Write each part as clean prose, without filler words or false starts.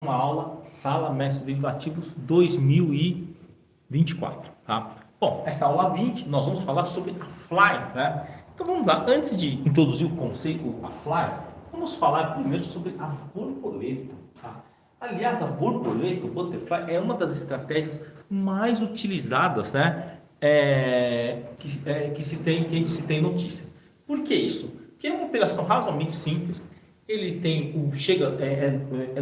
próxima aula, Sala Métodos Derivativos 2024, tá? Bom, essa aula 20 nós vamos falar sobre a Fly, né? Então vamos lá, antes de introduzir o conceito a Fly, vamos falar primeiro sobre a borboleta, tá? Aliás, a borboleta, o butterfly, é uma das estratégias mais utilizadas, né? Que a gente se tem notícia. Por que isso? Porque é uma operação razoavelmente simples. Ele tem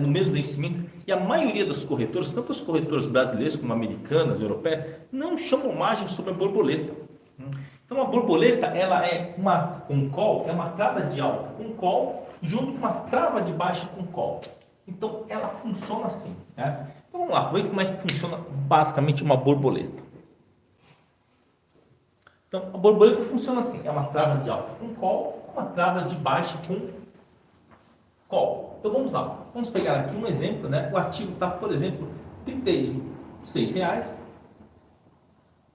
no mesmo vencimento, e a maioria das corretoras, tanto as corretoras brasileiras como americanas, europeias, não chamam margem sobre a borboleta. Então a borboleta, ela é uma com call, é uma trava de alta com call junto com uma trava de baixa com call. Então ela funciona assim, né? Então vamos lá, ver como é que funciona basicamente uma borboleta. Então a borboleta funciona assim, é uma trava de alta com call, uma trava de baixa com call. Então vamos lá, vamos pegar aqui um exemplo, né? O ativo está, por exemplo, R$36,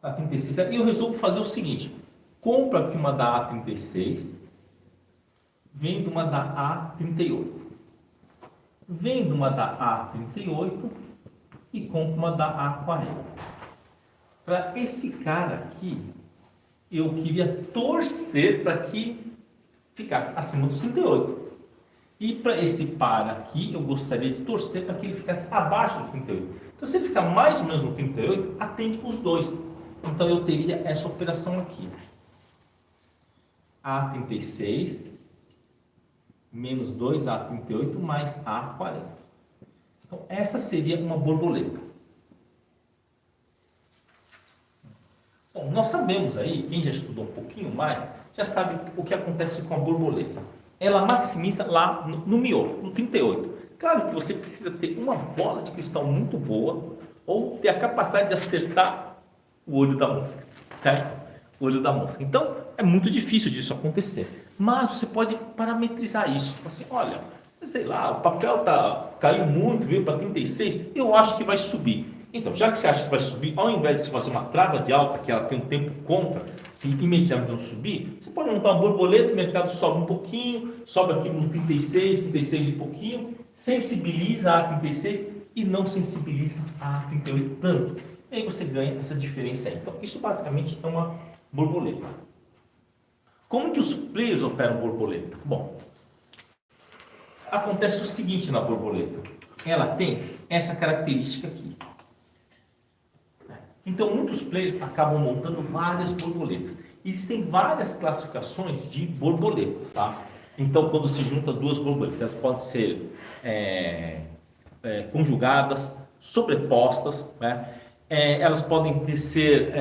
tá? R$36, e eu resolvo fazer o seguinte: compro aqui uma da A36, vendo uma da A38, vendo uma da A38 e compro uma da A40. Para esse cara aqui, eu queria torcer para que ficasse acima dos 38. E para esse par aqui, eu gostaria de torcer para que ele ficasse abaixo dos 38. Então, se ele ficar mais ou menos no 38, atende os dois. Então, eu teria essa operação aqui. A36 menos 2A38 mais A40. Então, essa seria uma borboleta. Bom, nós sabemos aí, quem já estudou um pouquinho mais, já sabe o que acontece com a borboleta. Ela maximiza lá no miolo, no 38. Claro que você precisa ter uma bola de cristal muito boa ou ter a capacidade de acertar o olho da mosca, certo? O olho da mosca. Então, é muito difícil disso acontecer. Mas você pode parametrizar isso. Assim, olha, sei lá, o papel caiu muito, veio para 36, eu acho que vai subir. Então, já que você acha que vai subir, ao invés de você fazer uma trava de alta, que ela tem um tempo contra, se imediatamente não subir, você pode montar uma borboleta, o mercado sobe um pouquinho, sobe aqui no 36 e pouquinho, sensibiliza a 36 e não sensibiliza a 38 tanto. E aí você ganha essa diferença aí. Então, isso basicamente é uma borboleta. Como que os players operam borboleta? Bom, acontece o seguinte na borboleta. Ela tem essa característica aqui. Então, muitos players acabam montando várias borboletas. Existem várias classificações de borboleta, tá? Então, quando se junta duas borboletas, elas podem ser conjugadas, sobrepostas, né? Elas podem ser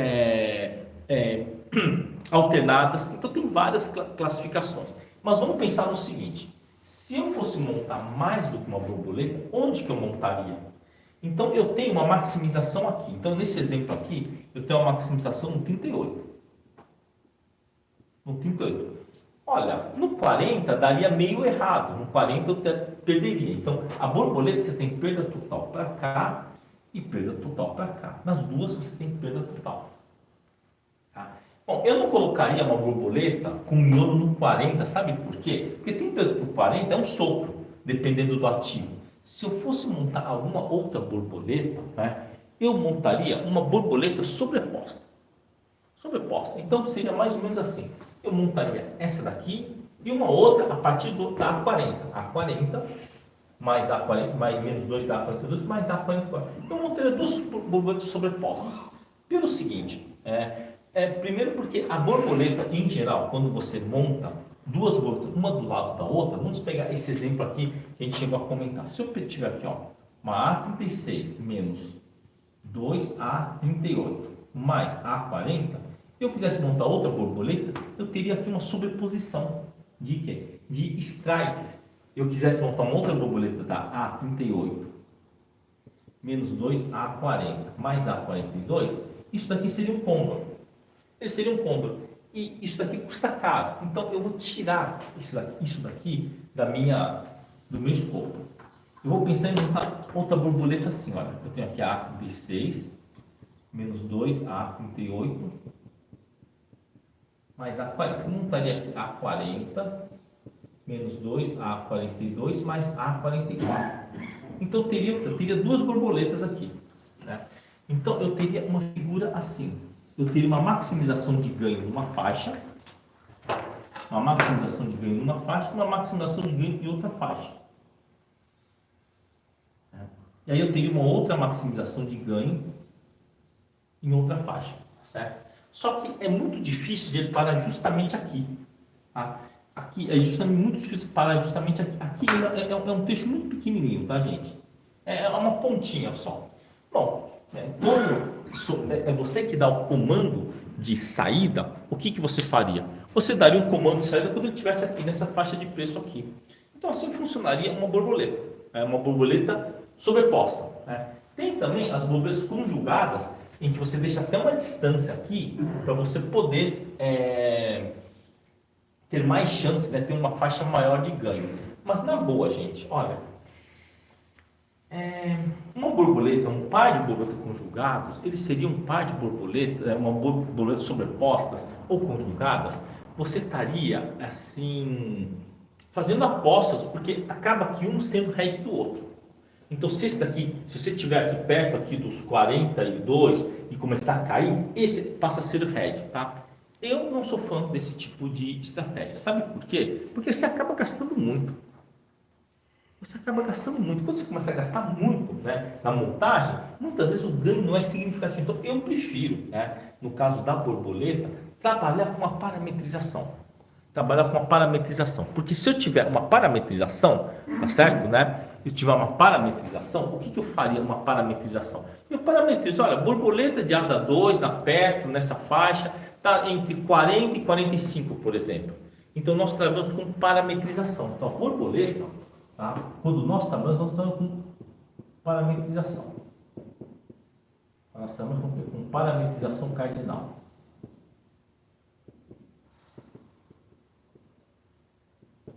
alternadas. Então, tem várias classificações. Mas vamos pensar no seguinte: se eu fosse montar mais do que uma borboleta, onde que eu montaria? Então, eu tenho uma maximização aqui. Então, nesse exemplo aqui, eu tenho uma maximização no 38. No 38. Olha, no 40 daria meio errado. No 40 eu perderia. Então, a borboleta você tem perda total para cá e perda total para cá. Nas duas você tem perda total. Tá? Bom, eu não colocaria uma borboleta com miolo no 40, sabe por quê? Porque 38 por 40 é um sopro, dependendo do ativo. Se eu fosse montar alguma outra borboleta, né, eu montaria uma borboleta sobreposta. Sobreposta. Então, seria mais ou menos assim. Eu montaria essa daqui e uma outra a partir da A40. A40 mais A40, mais menos 2 da A42, mais A44. Então, eu montaria duas borboletas sobrepostas. Pelo seguinte, primeiro porque a borboleta, em geral, quando você monta duas borboletas, uma do lado da outra, vamos pegar esse exemplo aqui que a gente chegou a comentar. Se eu tiver aqui, ó, uma A36 menos 2A38 mais A40, eu quisesse montar outra borboleta, eu teria aqui uma sobreposição de quê? De strikes. Eu quisesse montar uma outra borboleta da A38 menos 2A40 mais A42, isso daqui seria um combo. Ele seria um combo. E isso daqui custa caro. Então, eu vou tirar isso daqui do meu escopo. Eu vou pensar em montar outra borboleta assim, olha. Eu tenho aqui a A36 menos 2A38 mais A40. Eu montaria aqui A40 menos 2A42 mais A44. Então eu teria duas borboletas aqui, né? Então eu teria uma figura assim. Eu teria uma maximização de ganho numa faixa, uma maximização de ganho numa faixa, uma maximização de ganho em outra faixa. E aí eu teria uma outra maximização de ganho em outra faixa, certo? Só que é muito difícil de ele parar justamente aqui. Tá? Aqui é justamente muito difícil parar justamente aqui. Aqui é um trecho muito pequenininho, tá, gente? É uma pontinha só. Bom, como é você que dá o comando de saída, o que você faria? Você daria um comando de saída quando ele estivesse aqui nessa faixa de preço aqui. Então assim funcionaria uma borboleta. É uma borboleta sobreposta. Né? Tem também as borboletas conjugadas, em que você deixa até uma distância aqui para você poder ter mais chance, né, ter uma faixa maior de ganho. Mas na boa, gente, olha, uma borboleta, um par de borboletas conjugados, eles seriam um par de borboletas, uma borboleta sobrepostas ou conjugadas, você estaria assim fazendo apostas, porque acaba que um sendo head do outro. Então, se esse daqui, se você estiver aqui perto aqui dos 42 e começar a cair, esse passa a ser o head, tá? Eu não sou fã desse tipo de estratégia. Sabe por quê? Porque você acaba gastando muito. Você acaba gastando muito. Quando você começa a gastar muito, né, na montagem, muitas vezes o ganho não é significativo. Então, eu prefiro, né, no caso da borboleta, trabalhar com uma parametrização. Porque se eu tiver uma parametrização, tá certo, né? Eu tiver uma parametrização, o que eu faria uma parametrização? Eu parametrizo, olha, borboleta de asa 2, perto, nessa faixa, está entre 40 e 45, por exemplo. Então, nós trabalhamos com parametrização. Então, a borboleta, tá? Quando nós trabalhamos com parametrização. Nós trabalhamos com parametrização cardinal.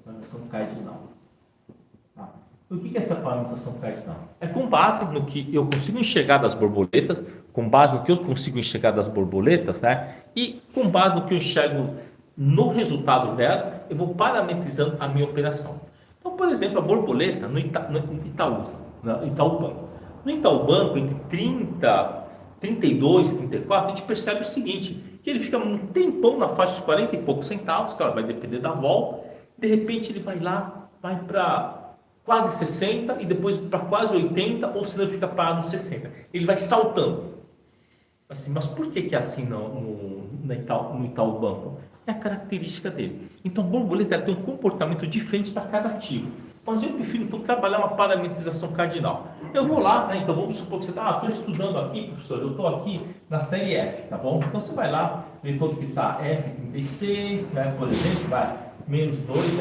Parametrização cardinal. Tá? O que é essa parametrização cardinal? É com base no que eu consigo enxergar das borboletas, né? E com base no que eu enxergo no resultado delas, eu vou parametrizando a minha operação. Então, por exemplo, a borboleta no Itaú Banco. No Itaú Banco, entre 32 e 34, a gente percebe o seguinte, que ele fica um tempão na faixa dos 40 e poucos centavos, claro, vai depender da volta, de repente ele vai para quase 60 e depois para quase 80, ou se ele fica parado nos 60. Ele vai saltando. Assim, mas por que é assim no Itaú Banco? É a característica dele. Então, a borboleta tem um comportamento diferente para cada ativo. Mas eu prefiro então trabalhar uma parametrização cardinal. Eu vou lá, né? Então vamos supor que você está, estou estudando aqui, professor, eu estou aqui na série F, tá bom? Então você vai lá, vê quanto que está F36, né? Por exemplo, vai menos 2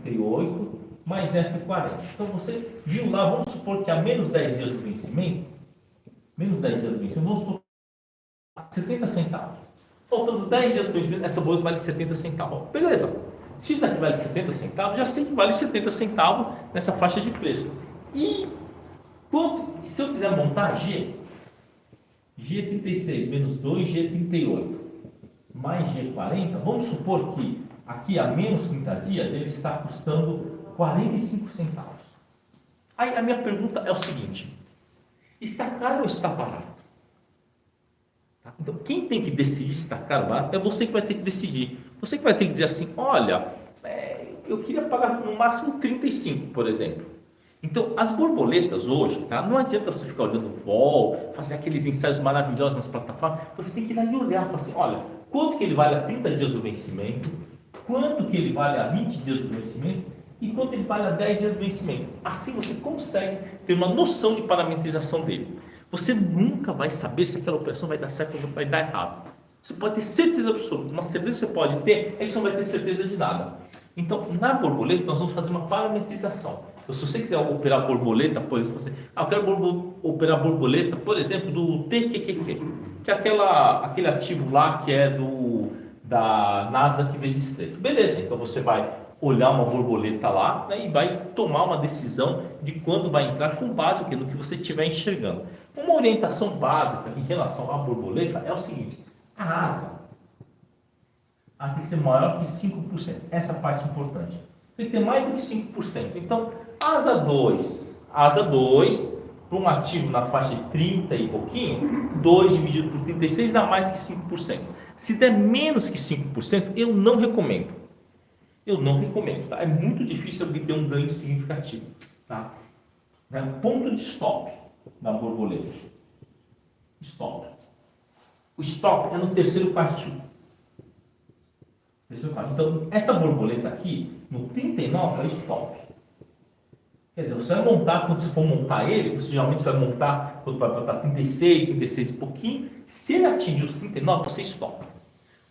F38 mais F40. Então você viu lá, vamos supor que há menos 10 dias do vencimento, vamos supor 70 centavos. Faltando 10 dias do vencimento, essa bolsa vale 70 centavos. Beleza. Se isso daqui vale 70 centavos, já sei que vale 70 centavos nessa faixa de preço. E se eu quiser montar G36 menos 2, G38 mais G40, vamos supor que aqui a menos 30 dias ele está custando 45 centavos. Aí a minha pergunta é o seguinte: está caro ou está barato? Então, quem tem que decidir se está caro ou barato é você que vai ter que decidir. Você que vai ter que dizer assim, olha, eu queria pagar no máximo 35, por exemplo. Então, as borboletas hoje, tá? Não adianta você ficar olhando o vol, fazer aqueles ensaios maravilhosos nas plataformas. Você tem que ir lá e olhar, falar assim, olha, quanto que ele vale a 30 dias do vencimento, quanto que ele vale a 20 dias do vencimento e quanto ele vale a 10 dias do vencimento. Assim você consegue ter uma noção de parametrização dele. Você nunca vai saber se aquela operação vai dar certo ou vai dar errado. Você pode ter certeza absoluta, uma certeza que você pode ter é que você não vai ter certeza de nada. Então, na borboleta, nós vamos fazer uma parametrização. Então, se você quiser operar borboleta, por exemplo, eu quero operar borboleta, por exemplo, do TQQQ, que é aquele ativo lá que é da Nasdaq vezes 3. Beleza, então você vai olhar uma borboleta lá, né, e vai tomar uma decisão de quando vai entrar com base no que você estiver enxergando. Uma orientação básica em relação à borboleta é o seguinte: a asa tem que ser maior que 5%. Essa parte é importante. Tem que ter mais do que 5%. Então, asa 2, asa 2, para um ativo na faixa de 30 e pouquinho, 2 dividido por 36 dá mais que 5%. Se der menos que 5%, eu não recomendo. Eu não recomendo, tá? É muito difícil obter um ganho significativo, tá? Ponto de stop da borboleta. Stop. O stop é no terceiro quartil. Então, essa borboleta aqui, no 39, é o stop. Quer dizer, você vai montar, quando você for montar ele, você geralmente vai montar, quando vai botar 36, 36 e pouquinho. Se ele atingir os 39, você stop.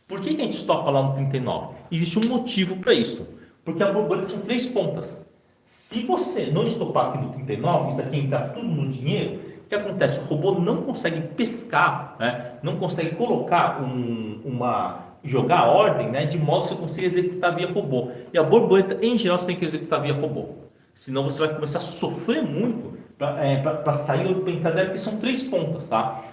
Por que a gente stopa lá no 39? Existe um motivo para isso. Porque a borboleta são 3 pontas. Se você não estopar aqui no 39, isso aqui entrar tudo no dinheiro, o que acontece? O robô não consegue pescar, né? Não consegue colocar jogar a ordem, né? De modo que você consiga executar via robô. E a borboleta, em geral, você tem que executar via robô. Senão você vai começar a sofrer muito para sair ou para entrar dela, porque são 3 pontas, tá?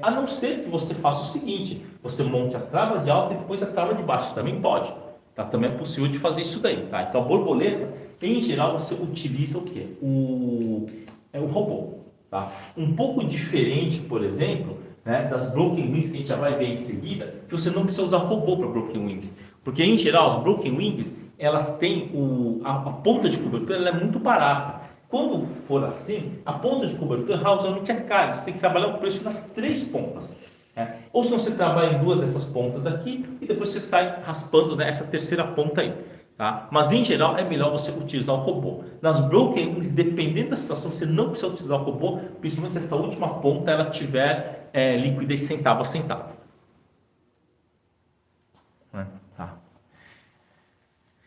A não ser que você faça o seguinte, você monte a trava de alta e depois a trava de baixo, também pode, tá? Também é possível de fazer isso daí, tá? Então a borboleta, em geral, você utiliza o quê? O robô, tá? Um pouco diferente, por exemplo, né, das Broken Wings, que a gente já vai ver em seguida, que você não precisa usar robô para Broken Wings, porque em geral as Broken Wings, elas têm a ponta de cobertura, ela é muito barata. Quando for assim, a ponta de cobertura razoavelmente é cara, você tem que trabalhar o preço das 3 pontas. Né? Ou se você trabalha em 2 dessas pontas aqui e depois você sai raspando, né, essa terceira ponta aí. Tá? Mas em geral é melhor você utilizar o robô. Nas Broken Wings, dependendo da situação, você não precisa utilizar o robô, principalmente se essa última ponta ela tiver liquidez centavo a centavo. Tá.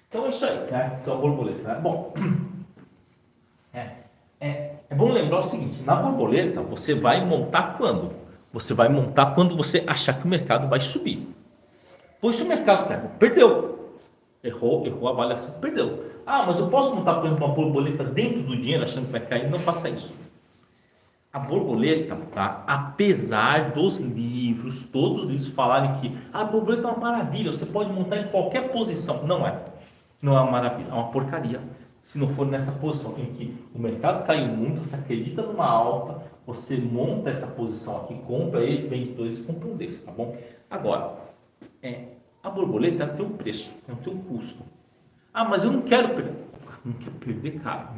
Então é isso aí, né? Então a borboleta, né? Bom, é bom lembrar o seguinte, na borboleta você vai montar quando? Você vai montar quando você achar que o mercado vai subir. Pois se o mercado perdeu, errou a avaliação, perdeu. Ah, mas eu posso montar, por exemplo, uma borboleta dentro do dinheiro achando que vai cair? Não faça isso. A borboleta, tá? Apesar dos livros, todos os livros falarem que a borboleta é uma maravilha, você pode montar em qualquer posição. Não é. Não é uma maravilha, é uma porcaria. Se não for nessa posição em que o mercado caiu muito, você acredita numa alta, você monta essa posição aqui, compra esse, vende 2 e compra um desse, tá bom? Agora, a borboleta tem um preço, tem um custo. Ah, mas eu não quero perder. Não quero perder, cara.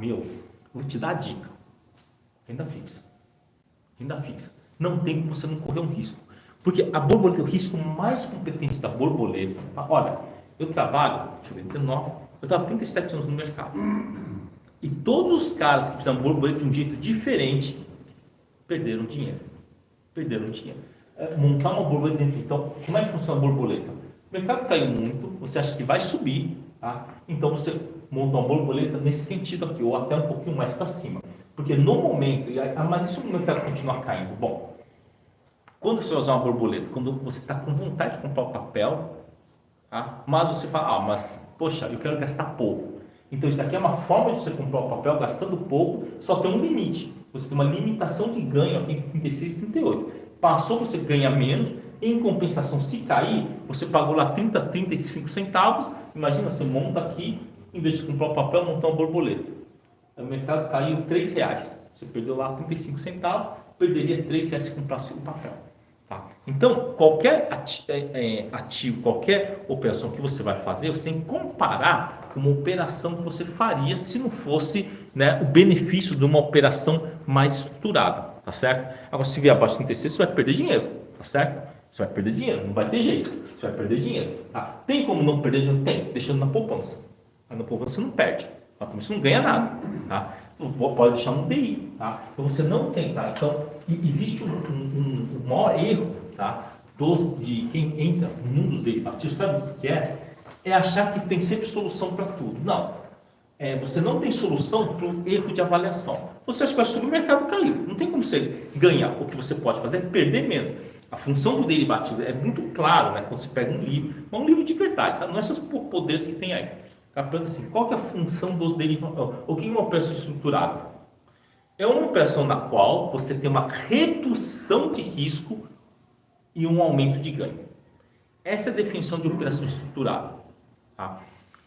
Vou te dar a dica. Renda fixa. Renda fixa. Não tem como você não correr um risco. Porque a borboleta, o risco mais competente da borboleta. Olha, eu trabalho, deixa eu ver, 19, eu estava 37 anos no mercado. E todos os caras que fizeram borboleta de um jeito diferente perderam dinheiro. Montar uma borboleta dentro. Então, como é que funciona a borboleta? O mercado caiu muito, você acha que vai subir, tá? Então você monta uma borboleta nesse sentido aqui, ou até um pouquinho mais para cima. Porque no momento, mas e se o mercado continuar caindo? Bom, quando você vai usar uma borboleta? Quando você está com vontade de comprar o papel, tá? Mas você fala, mas poxa, eu quero gastar pouco. Então isso aqui é uma forma de você comprar o papel gastando pouco, só tem um limite. Você tem uma limitação de ganho aqui em 36 e 38. Passou, você ganha menos. Em compensação, se cair, você pagou lá 35 centavos. Imagina, você monta aqui, em vez de comprar o papel, montar uma borboleta. O mercado caiu R$3. Você perdeu lá 35 centavos, perderia R$3 se comprasse o papel. Tá? Então, qualquer ativo, qualquer operação que você vai fazer, você tem que comparar com uma operação que você faria se não fosse, né, o benefício de uma operação mais estruturada, tá certo? Agora, se vier abaixo de 36, você vai perder dinheiro, tá certo? Você vai perder dinheiro, não vai ter jeito, você vai perder dinheiro. Tá? Tem como não perder dinheiro? Tem, deixando na poupança. Mas na poupança você não perde, mas também você não ganha nada. Tá? Pode deixar no DI, tá? Então você não tem, tá? Então existe um maior erro, tá? De quem entra no mundo dos derivativos, sabe o que é? É achar que tem sempre solução para tudo. Não. Você não tem solução para o erro de avaliação. Você acha que vai subir, o mercado caiu. Não tem como você ganhar. O que você pode fazer é perder menos. A função do derivativo é muito claro, né? Quando você pega um livro, mas um livro de verdade, sabe? Não é esses poderes que tem aí. Assim, qual que é a função dos derivativos? O que é uma operação estruturada? É uma operação na qual você tem uma redução de risco e um aumento de ganho. Essa é a definição de operação estruturada. Tá?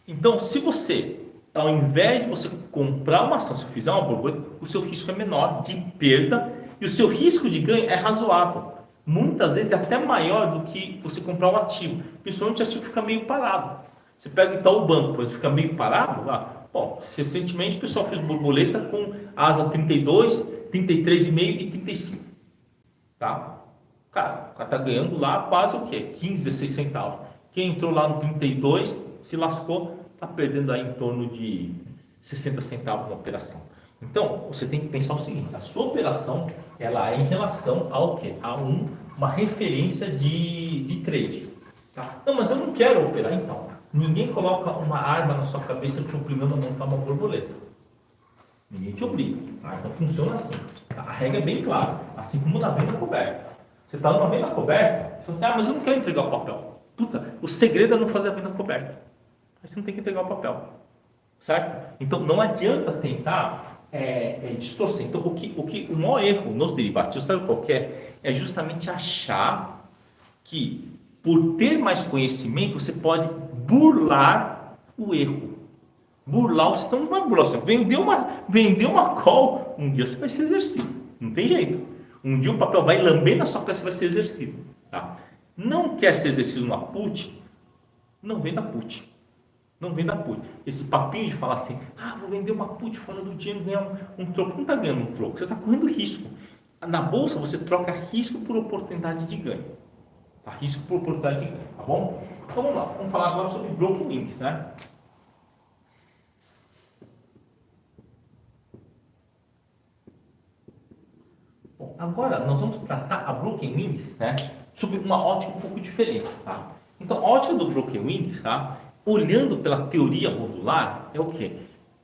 Então, se você ao invés de você comprar uma ação, se fizer uma borboleta, o seu risco é menor de perda e o seu risco de ganho é razoável. Muitas vezes é até maior do que você comprar o ativo, principalmente o ativo fica meio parado. Você pega então o banco, por exemplo, fica meio parado lá. Bom, recentemente o pessoal fez borboleta com asa 32, 33,5 e 35. Tá? Cara, o cara tá ganhando lá quase o quê? 15, 16 centavos. Quem entrou lá no 32 se lascou, tá perdendo aí em torno de 60 centavos na operação. Então, você tem que pensar o seguinte, a sua operação, ela é em relação ao quê? A uma referência de trade. Tá? Não, mas eu não quero operar então. Ninguém coloca uma arma na sua cabeça te obrigando a montar uma borboleta. Ninguém te obriga. Tá? Então funciona assim. A regra é bem clara. Assim como na venda coberta. Você está numa venda coberta, você fala assim, mas eu não quero entregar o papel. Puta, o segredo é não fazer a venda coberta. Aí você não tem que entregar o papel. Certo? Então não adianta tentar distorcer. Então o maior erro nos derivativos, sabe qual que é? É justamente achar que por ter mais conhecimento você pode burlar o erro. Burlar o sistema não vai burlar. Você vendeu uma call, um dia você vai ser exercido. Não tem jeito. Um dia o papel vai lamber na sua cara, você vai ser exercido. Tá? Não quer ser exercido na put? Não venda put. Não venda put. Esse papinho de falar assim, vou vender uma put fora do dia e ganhar um troco. Não está ganhando um troco, você está correndo risco. Na bolsa você troca risco por oportunidade de ganho. Tá? Risco por oportunidade de ganho, tá bom? Então vamos lá, vamos falar agora sobre broken wings, né? Bom, agora nós vamos tratar a broken wings, né? Sob uma ótica um pouco diferente, tá? Então, a ótica do broken wings, tá? Olhando pela teoria modular, é o quê?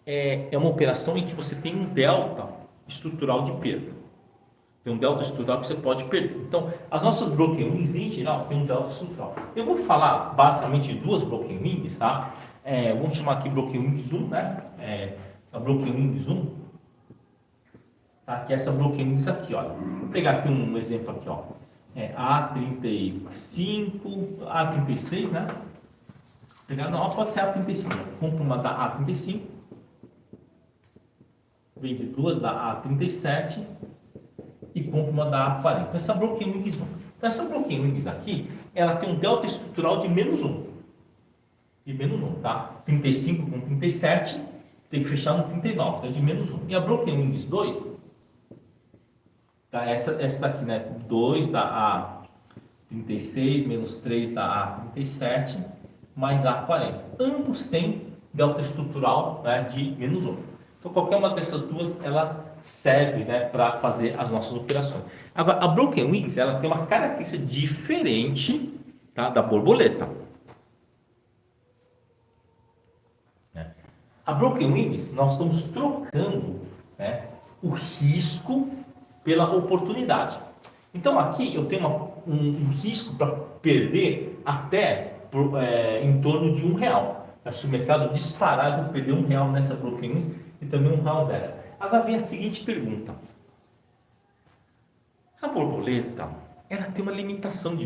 É uma operação em que você tem um delta estrutural de perda. Tem um delta estrutural que você pode perder. Então, as nossas broken wings, em geral, tem um delta estrutural. Eu vou falar, basicamente, de duas broken wings, tá? Vamos chamar aqui broken wings 1, né? A broken wings 1, tá? Que é essa broken wings aqui, olha. Vou pegar aqui um exemplo aqui, ó. A35, A36, né? Pode ser A35. Compro uma da A35, vende duas da A37 e compro uma da A40. Então, essa broken wings 1. Então, essa broken wings aqui, ela tem um delta estrutural de menos 1. De menos 1, tá? 35 com 37, tem que fechar no 39, então é de menos 1. E a broken wings 2, tá? Essa daqui, né? 2 da A36 menos 3 da A37 mais A40. Ambos têm delta estrutural, né, de menos 1. Então, qualquer uma dessas duas, ela serve, né, para fazer as nossas operações. Agora, a broken wings, ela tem uma característica diferente, tá, da borboleta. A broken wings, nós estamos trocando, né, o risco pela oportunidade. Então, aqui eu tenho um risco para perder até em torno de R$1. Se o mercado disparar, eu vou perder R$1 nessa broken wings e também R$1 dessa. Agora vem a seguinte pergunta. A borboleta, ela tem uma limitação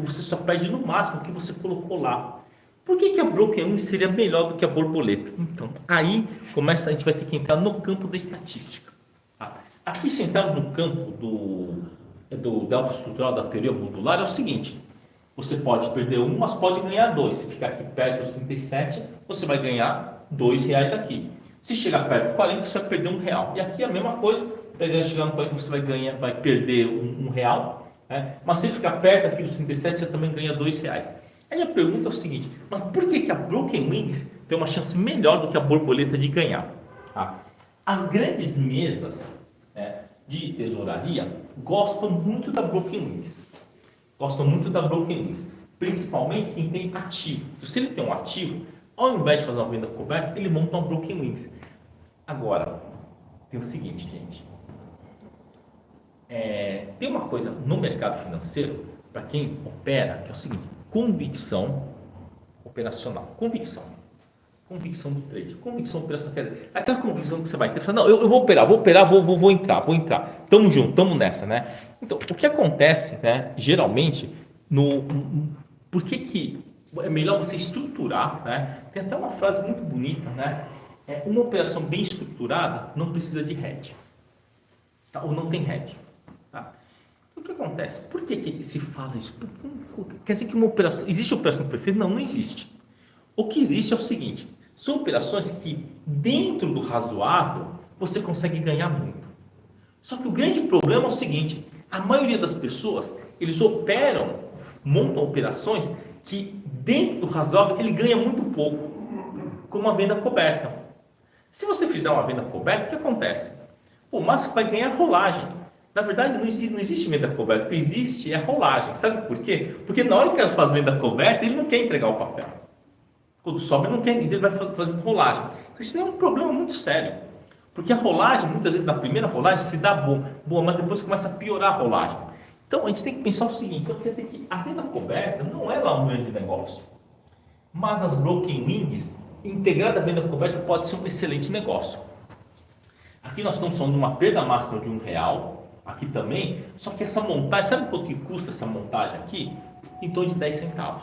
você só perde no máximo o que você colocou lá. Por que a broken wings seria melhor do que a borboleta? Então, aí a gente vai ter que entrar no campo da estatística. Tá? Aqui, sentado no campo do delta estrutural da teoria modular, é o seguinte: você pode perder 1, mas pode ganhar 2. Se ficar aqui perto dos 37, você vai ganhar R$2 aqui. Se chegar perto do 40, você vai perder R$1. E aqui é a mesma coisa. Chegar no 40, você vai perder R$1. Né? Mas se ficar perto aqui dos 37, você também ganha R$2. Aí a pergunta é o seguinte: mas por que a broken wings tem uma chance melhor do que a borboleta de ganhar? Tá? As grandes mesas, né, de tesouraria gostam muito da broken wings. Gostam muito da broken wings, principalmente quem tem ativo. Então, se ele tem um ativo, ao invés de fazer uma venda coberta, ele monta uma broken wings. Agora, tem o seguinte, gente. Tem uma coisa no mercado financeiro, para quem opera, que é o seguinte: convicção operacional. Convicção do trade. Convicção operacional. Quer dizer, aquela convicção que você vai ter. Não, eu vou operar, vou entrar. Tamo junto, tamo nessa, né? Então, o que acontece, né, geralmente, por que é melhor você estruturar, né? Tem até uma frase muito bonita, né? Uma operação bem estruturada não precisa de hedge, tá? Ou não tem hedge, tá? O que acontece? Por que se fala isso? Quer dizer que uma operação... Existe operação perfeita? Não, não existe. O que existe é o seguinte: são operações que, dentro do razoável, você consegue ganhar muito. Só que o grande problema é o seguinte: a maioria das pessoas, eles montam operações que, dentro do razoável, ele ganha muito pouco, como uma venda coberta. Se você fizer uma venda coberta, o que acontece? O máximo vai ganhar rolagem. Na verdade, não existe venda coberta. O que existe é rolagem. Sabe por quê? Porque na hora que ele faz venda coberta, ele não quer entregar o papel. Quando sobe, ele não quer, ele vai fazendo rolagem. Então, isso é um problema muito sério. Porque a rolagem, muitas vezes, na primeira rolagem, se dá boa, mas depois começa a piorar a rolagem. Então, a gente tem que pensar o seguinte: então, quer dizer que a venda coberta não é lá um grande negócio. Mas as broken wings, integrada à venda coberta, pode ser um excelente negócio. Aqui nós estamos falando de uma perda máxima de R$1, aqui também, só que essa montagem, sabe quanto que custa essa montagem aqui? Em torno de 10 centavos.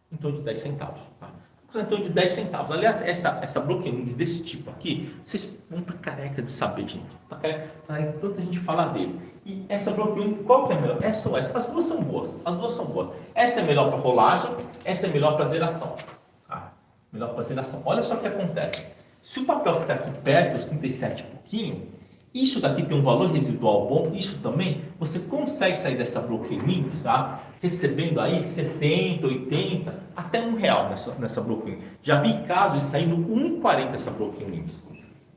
Em torno de 10 centavos. Tá? Em torno de 10 centavos. Aliás, essa broken wings desse tipo aqui, vocês vão para carecas de saber, gente. Tá careca, tanta gente fala dele. E essa broken wings, qual que é melhor? Essa ou essa? As duas são boas. As duas são boas. Essa é melhor para rolagem, essa é melhor para zeração. Melhor para zeração. Olha só o que acontece. Se o papel ficar aqui perto dos 37 e pouquinho, isso daqui tem um valor residual bom, isso também, você consegue sair dessa broken wings, tá? Recebendo aí 70, 80, até R$1 nessa broken wings. Já vi casos de sair no 1,40 essa broken wings.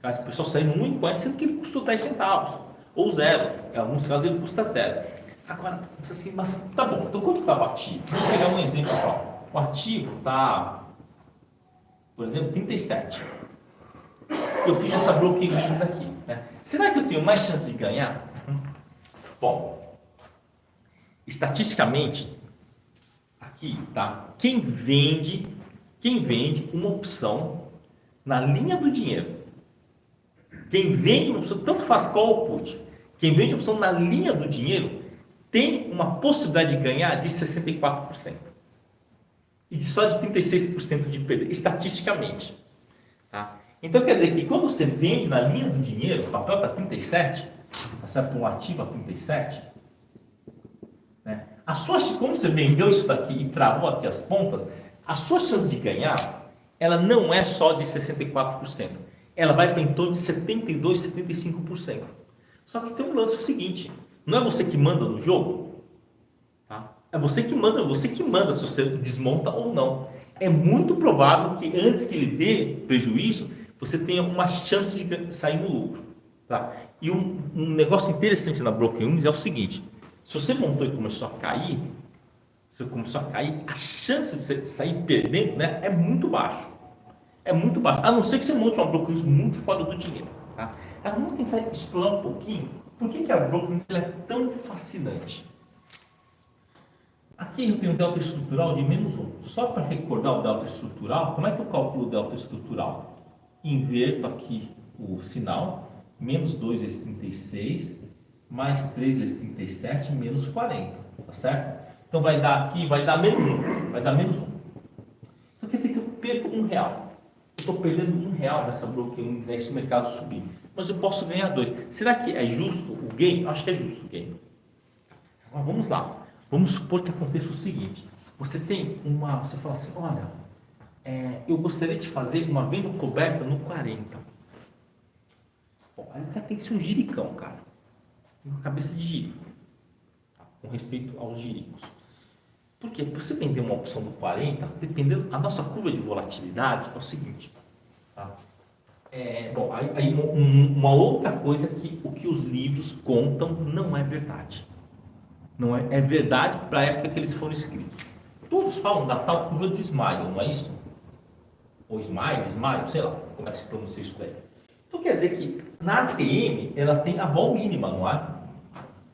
Caso o pessoal sair no 1,40, sendo que ele custou 10 centavos, ou zero. Em alguns casos ele custa zero. Agora, assim, mas tá bom, então quanto está o ativo? Vamos pegar um exemplo aqui. O ativo está, por exemplo, 37. Eu fiz essa broken wings aqui, né? Será que eu tenho mais chance de ganhar? Bom, estatisticamente, aqui, tá? Quem vende uma opção na linha do dinheiro, quem vende uma opção, tanto faz qual o put, quem vende uma opção na linha do dinheiro, tem uma possibilidade de ganhar de 64%. E só de 36% de perder, estatisticamente. Tá? Então quer dizer que quando você vende na linha do dinheiro, o papel está 37, tá certo? Um ativo a 37, né? Como você vendeu isso daqui e travou aqui as pontas, a sua chance de ganhar, ela não é só de 64%, ela vai para em torno de 72, 75%. Só que tem um lance seguinte: não é você que manda no jogo, tá? É você que manda se você desmonta ou não. É muito provável que antes que ele dê prejuízo, você tenha uma chance de sair no lucro. Tá? E um negócio interessante na broken wings é o seguinte: se você montou e começou a cair, a chance de você sair perdendo, né, é muito baixo. É muito baixo. A não ser que você monte uma broken wings muito fora do dinheiro. Tá? Agora vamos tentar explorar um pouquinho por que a broken wings é tão fascinante. Aqui eu tenho um delta estrutural de -1. Só para recordar o delta estrutural, como é que eu calculo o delta estrutural? Inverto aqui o sinal, -2 vezes 36, mais 3 vezes 37, menos 40, tá certo? Então vai dar aqui, vai dar -1, Então quer dizer que eu perco R$1. Eu estou perdendo R$1 nessa broken wings, se o mercado subir. Mas eu posso ganhar 2. Será que é justo o gain? Acho que é justo o gain. Agora vamos lá. Vamos supor que aconteça o seguinte: você fala assim, olha, eu gostaria de fazer uma venda coberta no 40. Bom, aí tem que ser um giricão, cara. Uma cabeça de girico, tá? Com respeito aos giricos. Por quê? Você vender uma opção no 40, dependendo, a nossa curva de volatilidade é o seguinte, tá? Bom, aí uma outra coisa que o que os livros contam não é verdade. Não é verdade para a época que eles foram escritos. Todos falam da tal curva do Smile, não é isso? Ou Smile, sei lá como é que se pronuncia isso daí. Então quer dizer que na ATM ela tem a vol mínima, não é?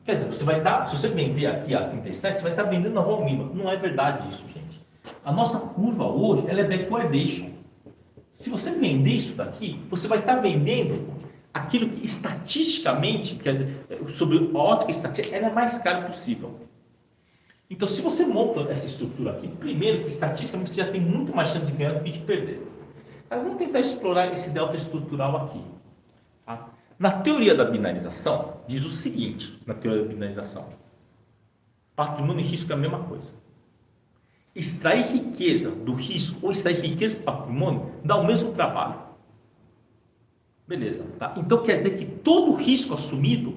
Quer dizer, se você vender aqui a 37, você vai estar vendendo a vol mínima. Não é verdade isso, gente. A nossa curva hoje, ela é backwardation. Se você vender isso daqui, você vai estar vendendo aquilo que estatisticamente, sobre a ótica estatística, ela é mais caro possível. Então, se você monta essa estrutura aqui, primeiro que estatisticamente você já tem muito mais chance de ganhar do que de perder. Mas vamos tentar explorar esse delta estrutural aqui. Tá? Na teoria da binarização, diz o seguinte, na teoria da binarização, patrimônio e risco é a mesma coisa. Extrair riqueza do risco ou extrair riqueza do patrimônio dá o mesmo trabalho. Beleza, tá? Então quer dizer que todo risco assumido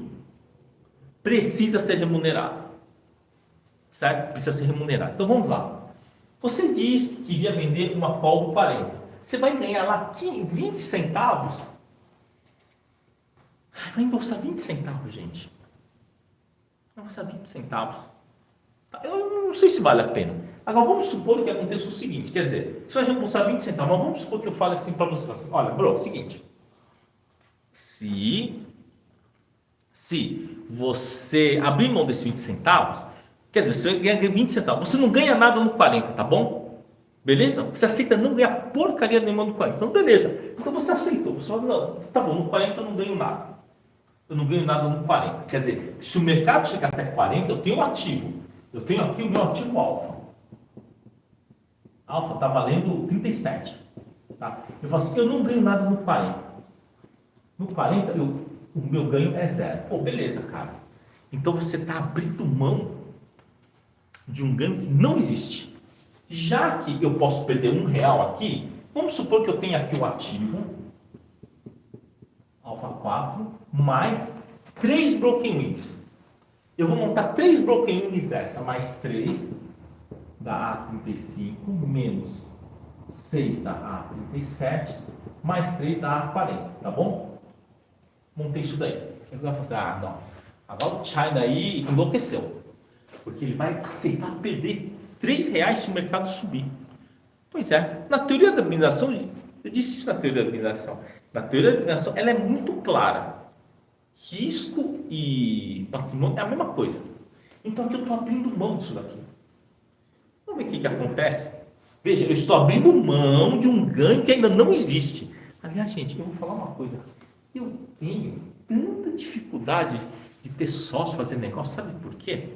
precisa ser remunerado. Certo? Precisa ser remunerado. Então vamos lá. Você diz que iria vender uma call 40. Você vai ganhar lá 20 centavos. Vai embolsar 20 centavos, gente. Vai embolsar 20 centavos. Eu não sei se vale a pena. Agora vamos supor que aconteça o seguinte. Quer dizer, você vai reembolsar 20 centavos. Mas vamos supor que eu fale assim para você. Assim, olha, bro, seguinte. Se você abrir mão desses 20 centavos, quer dizer, você ganha 20 centavos, você não ganha nada no 40, tá bom? Beleza? Você aceita não ganhar porcaria nenhuma no 40. Então, beleza. Então você aceitou. Você fala, não, tá bom, no 40 eu não ganho nada. Eu não ganho nada no 40. Quer dizer, se o mercado chegar até 40, eu tenho um ativo. Eu tenho aqui o meu ativo alfa. Alfa está valendo 37. Tá? Eu falo assim, eu não ganho nada no 40. No 40, o meu ganho é zero. Pô, beleza, cara. Então você está abrindo mão de um ganho que não existe. Já que eu posso perder R$1 aqui, vamos supor que eu tenha aqui o ativo, alfa 4, mais 3 broken wings. Eu vou montar 3 broken wings dessa, mais 3 da A35, menos 6 da A37, mais 3 da A40, tá bom? Montei isso daí. Eu vou falar, não. Agora o China aí enlouqueceu. Porque ele vai aceitar perder R$3 se o mercado subir. Pois é. Na teoria da mineração, eu disse isso na teoria da mineração. Na teoria da mineração, ela é muito clara. Risco e patrimônio é a mesma coisa. Então aqui eu estou abrindo mão disso daqui. Vamos ver o que acontece. Veja, eu estou abrindo mão de um ganho que ainda não existe. Aliás, gente, eu vou falar uma coisa. Eu tenho tanta dificuldade de ter sócio, fazer negócio, sabe por quê?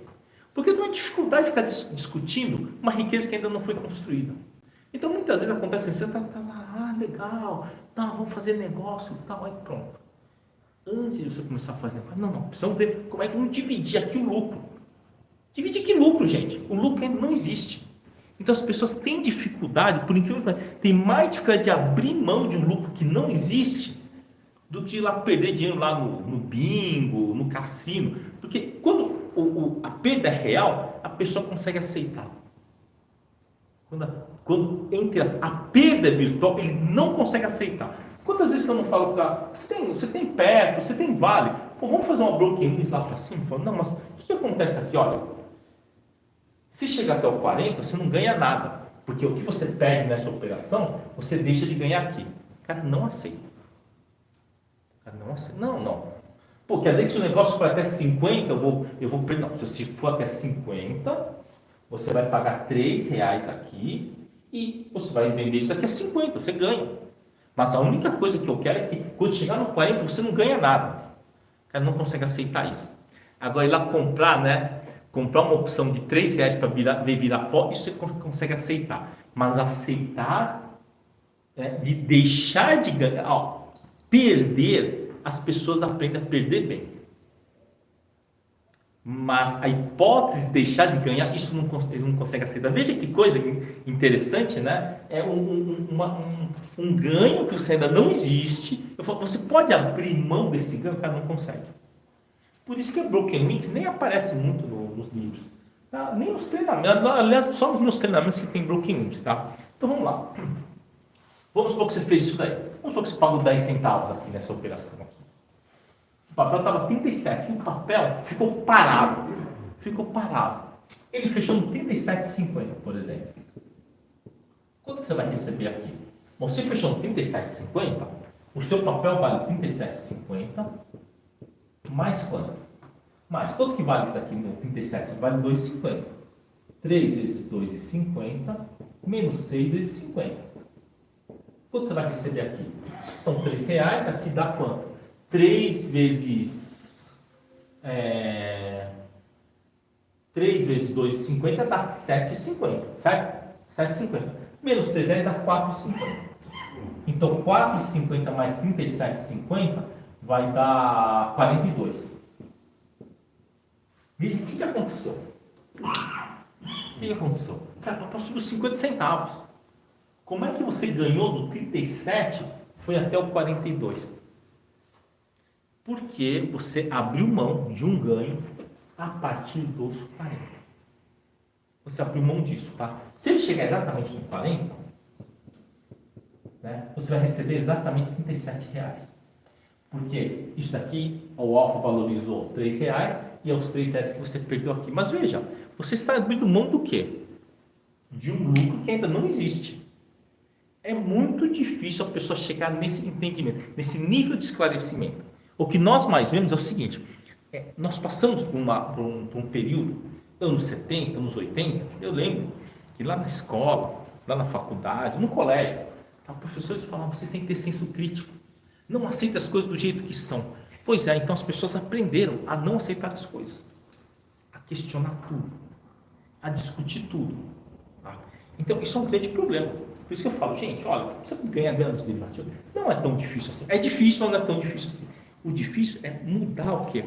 Porque eu tenho uma dificuldade de ficar discutindo uma riqueza que ainda não foi construída. Então, muitas vezes acontece assim, você tá lá, legal, tá, vamos fazer negócio e tal, aí pronto. Antes de você começar a fazer negócio, não, precisamos ver como é que vamos dividir aqui o lucro. Dividir que lucro, gente? O lucro ainda não existe. Então, as pessoas têm dificuldade, por incrível que pareça, tem mais dificuldade de abrir mão de um lucro que não existe do que ir lá perder dinheiro lá no bingo, no cassino. Porque quando a perda é real, a pessoa consegue aceitar. Quando entre a perda é virtual, ele não consegue aceitar. Quantas vezes que eu não falo para você tem perto, você tem vale, pô, vamos fazer uma broken news lá para cima? Falo, não, mas o que acontece aqui? Olha, se chegar até o 40, você não ganha nada, porque o que você perde nessa operação, você deixa de ganhar aqui. O cara não aceita. Não. Pô, quer dizer que se o negócio for até 50, eu vou perder. Não, se for até 50, você vai pagar R$3 aqui e você vai vender isso aqui a 50, você ganha. Mas a única coisa que eu quero é que quando chegar no 40, você não ganha nada. O cara não consegue aceitar isso. Agora ir lá comprar, né? Comprar uma opção de R$3 para virar pó, isso você consegue aceitar. Mas aceitar de deixar de ganhar, perder, as pessoas aprendem a perder bem. Mas a hipótese de deixar de ganhar, isso ele não consegue aceitar. Veja que coisa interessante, né? É um ganho que você ainda não existe. Eu falo, você pode abrir mão desse ganho, o cara não consegue. Por isso que a Broken Wings nem aparece muito nos livros. Tá? Nem nos treinamentos. Aliás, só nos meus treinamentos que tem Broken Wings, tá? Então vamos lá. Vamos supor que você fez isso daí. Vamos supor que você pagou 10 centavos aqui nessa operação aqui. O papel estava 37 e o papel ficou parado. Ele fechou no 37,50, por exemplo. Quanto que você vai receber aqui? Bom, se fechou no 37,50, o seu papel vale 37,50 mais quanto? Mais quanto que vale isso aqui no 37? Vale 2,50. 3 vezes 2,50 menos 6 vezes 50. Quanto você vai receber aqui? São R$3, aqui dá quanto? 3 vezes 3 vezes 2,50 dá 7,50, certo? 7,50. Menos 3 dá 4,50. Então, 4,50 mais 37,50 vai dar 42. Veja o que aconteceu. O que aconteceu? Cara, papai subiu 50 centavos. Como é que você ganhou do 37 foi até o 42? Porque você abriu mão de um ganho a partir dos 40. Você abriu mão disso, tá? Se ele chegar exatamente no 40, né, você vai receber exatamente R$37. Porque isso daqui, o alfa valorizou R$3 e é os R$3 que você perdeu aqui. Mas veja, você está abrindo mão do quê? De um lucro que ainda não existe. É muito difícil a pessoa chegar nesse entendimento, nesse nível de esclarecimento. O que nós mais vemos é o seguinte, nós passamos por um período, anos 70, anos 80, eu lembro que lá na escola, lá na faculdade, no colégio, os professores falavam, vocês têm que ter senso crítico, não aceitem as coisas do jeito que são. Pois é, então as pessoas aprenderam a não aceitar as coisas, a questionar tudo, a discutir tudo. Tá? Então isso é um grande problema. Por isso que eu falo, gente, olha, você ganha ganhos derivativos, não é tão difícil assim. É difícil, mas não é tão difícil assim. O difícil é mudar o quê?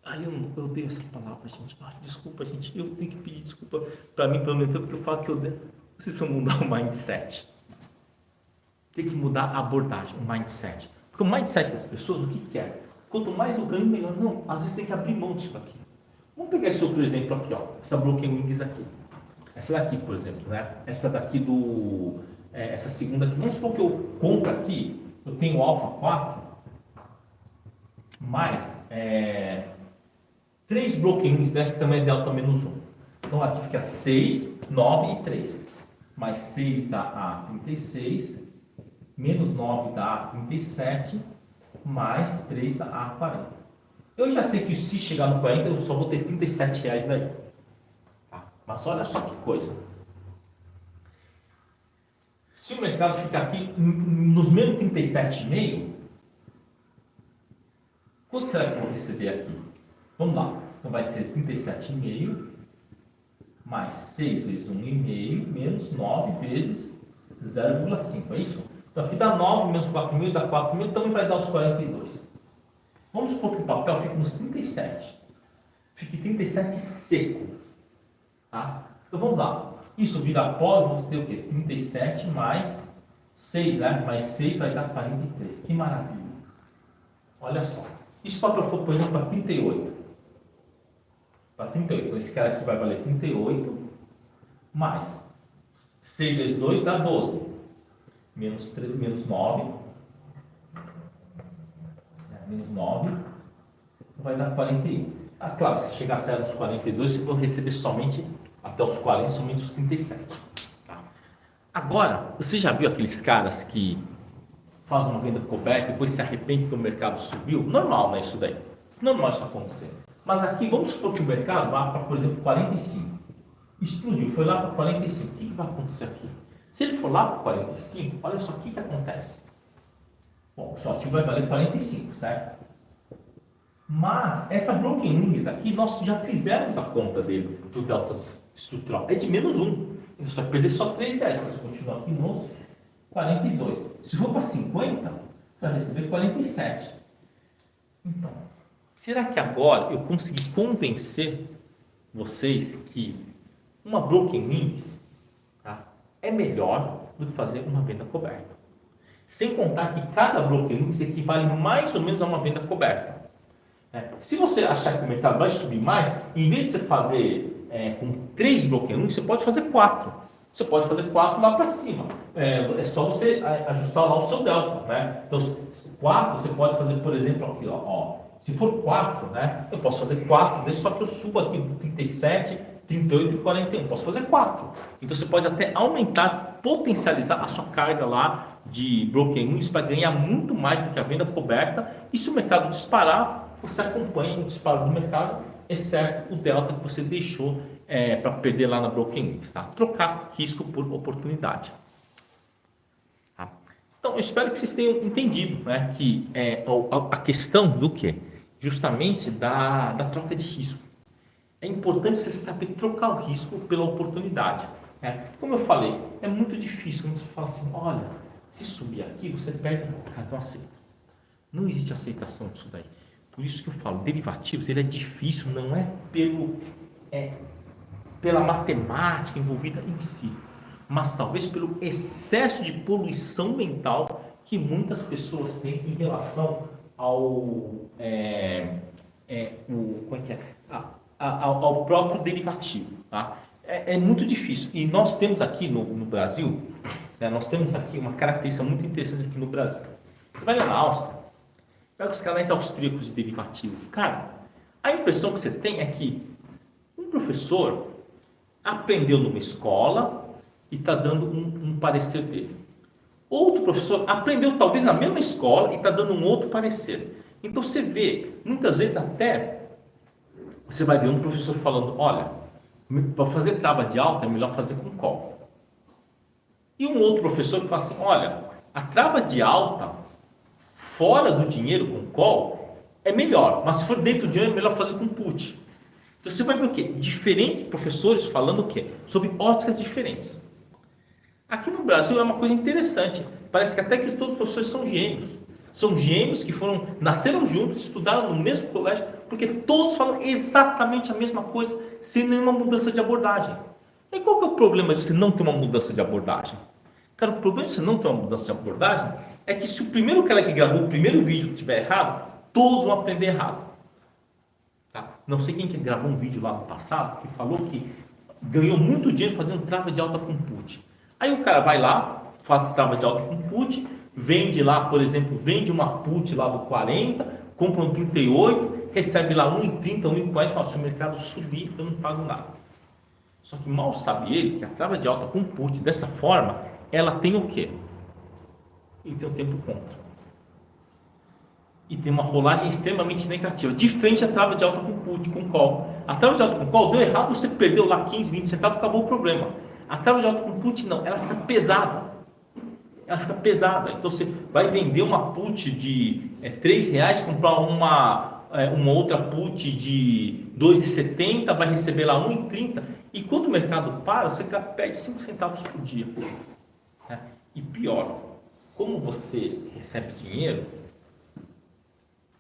Eu odeio essa palavra, gente. Desculpa, gente. Eu tenho que pedir desculpa para mim, pelo menos, porque eu falo que eu odeio. Vocês precisam mudar o mindset. Tem que mudar a abordagem, o mindset. Porque o mindset das pessoas, o que é? Quanto mais eu ganho, melhor. Não, às vezes tem que abrir mão disso aqui. Vamos pegar esse outro exemplo aqui, ó. Essa Broken Wings aqui. Essa daqui, por exemplo, né? Essa daqui essa segunda aqui. Vamos supor que eu compro aqui, eu tenho alfa 4, mais 3 Broken Wings dessa que também é delta menos 1. Então aqui fica 6, 9 e 3. Mais 6 dá a 36, menos 9 dá a 37, mais 3 dá a 40. Eu já sei que se chegar no 40 eu só vou ter R$37 daí. Tá? Mas olha só que coisa. Se o mercado ficar aqui nos menos 37,5, quanto será que eu vou receber aqui? Vamos lá. Então vai ter 37,5 mais 6 vezes 1,5 menos 9 vezes 0,5. É isso? Então aqui dá 9 menos 4,5 dá 4,5, também vai dar os 42. Vamos supor que o papel fique nos 37. Fique 37 seco. Tá? Então vamos lá. Isso vira pó, vamos ter o quê? 37 mais 6, né? Mais 6 vai dar 43. Que maravilha. Olha só. Isso para for, por exemplo, para 38. Para 38. Então esse cara aqui vai valer 38 mais 6 vezes 2 dá 12. Menos 3, menos 9. Menos 9 vai dar 41. Claro, se chegar até os 42, eu vou receber somente até os 40, somente os 37. Tá? Agora, você já viu aqueles caras que fazem uma venda coberta e depois se arrependem que o mercado subiu? Normal, né, isso daí? Normal isso acontecer. Mas aqui, vamos supor que o mercado vá para, por exemplo, 45. Explodiu, foi lá para 45. O que vai acontecer aqui? Se ele for lá para 45, olha só o que acontece. Bom, o seu ativo vai valer 45, certo? Mas essa Broken Wings aqui, nós já fizemos a conta dele, do delta estrutural. É de menos 1. Ele só vai perder só R$3. Nós continuamos aqui nos 42. Se for para 50, você vai receber 47. Então, será que agora eu consegui convencer vocês que uma Broken Wings, tá, é melhor do que fazer uma venda coberta? Sem contar que cada Broken Wings equivale mais ou menos a uma venda coberta. Se você achar que o mercado vai subir mais, em vez de você fazer com 3 Broken Wings, você pode fazer 4. Você pode fazer 4 lá para cima. É só você ajustar lá o seu delta. Né? Então, 4 você pode fazer, por exemplo, aqui. Ó. Se for 4, né, eu posso fazer 4, só que eu subo aqui do 37, 38 e 41. Posso fazer 4. Então, você pode até aumentar, potencializar a sua carga lá de Broken Wings para ganhar muito mais do que a venda coberta. E se o mercado disparar, você acompanha o disparo do mercado, exceto o delta que você deixou para perder lá na Broken Wings. Tá? Trocar risco por oportunidade. Tá? Então, eu espero que vocês tenham entendido, né, que a questão do quê? Justamente da troca de risco. é importante você saber trocar o risco pela oportunidade. Né? Como eu falei, é muito difícil quando você fala assim, olha, se subir aqui, você perde, cara, não aceita. Não existe aceitação disso daí. Por isso que eu falo, derivativos, ele é difícil, não é pela matemática envolvida em si, mas talvez pelo excesso de poluição mental que muitas pessoas têm em relação ao próprio derivativo. Tá? É muito difícil. E nós temos aqui no Brasil, né, nós temos aqui uma característica muito interessante aqui no Brasil. Você vai lá na Áustria, pega os canais austríacos de derivativo. Cara, a impressão que você tem é que um professor aprendeu numa escola e está dando um parecer dele. Outro professor aprendeu talvez na mesma escola e está dando um outro parecer. Então você vê, muitas vezes até, você vai ver um professor falando, olha, para fazer trava de alta é melhor fazer com call. E um outro professor que fala assim, olha, a trava de alta fora do dinheiro com call é melhor, mas se for dentro do dinheiro é melhor fazer com put. Então você vai ver o quê? Diferentes professores falando o quê? Sobre óticas diferentes. Aqui no Brasil é uma coisa interessante. Parece que até que todos os professores são gêmeos. São gêmeos que nasceram juntos, estudaram no mesmo colégio, porque todos falam exatamente a mesma coisa, sem nenhuma mudança de abordagem. E qual que é o problema de você não ter uma mudança de abordagem? Cara, o problema de você não ter uma mudança de abordagem é que se o primeiro cara que gravou o primeiro vídeo estiver errado, todos vão aprender errado. Tá? Não sei quem que gravou um vídeo lá no passado que falou que ganhou muito dinheiro fazendo trava de alta com put. Aí o cara vai lá, faz trava de alta com put, vende lá, por exemplo, vende uma put lá do 40, compra um 38, recebe lá 1,30, 1,40, fala, se o mercado subir, eu não pago nada. Só que mal sabe ele que a trava de alta com put, dessa forma, ela tem o quê? Ele tem um tempo contra. E tem uma rolagem extremamente negativa, diferente da trava de alta com put, com call. A trava de alta com call deu errado, você perdeu lá 15, 20 centavos, acabou o problema. A trava de alta com put não, ela fica pesada. Ela fica pesada. Então você vai vender uma put de R$3, comprar uma outra put de R$2,70, vai receber lá R$1,30. E quando o mercado para, você perde 5 centavos por dia. Né? E pior, como você recebe dinheiro,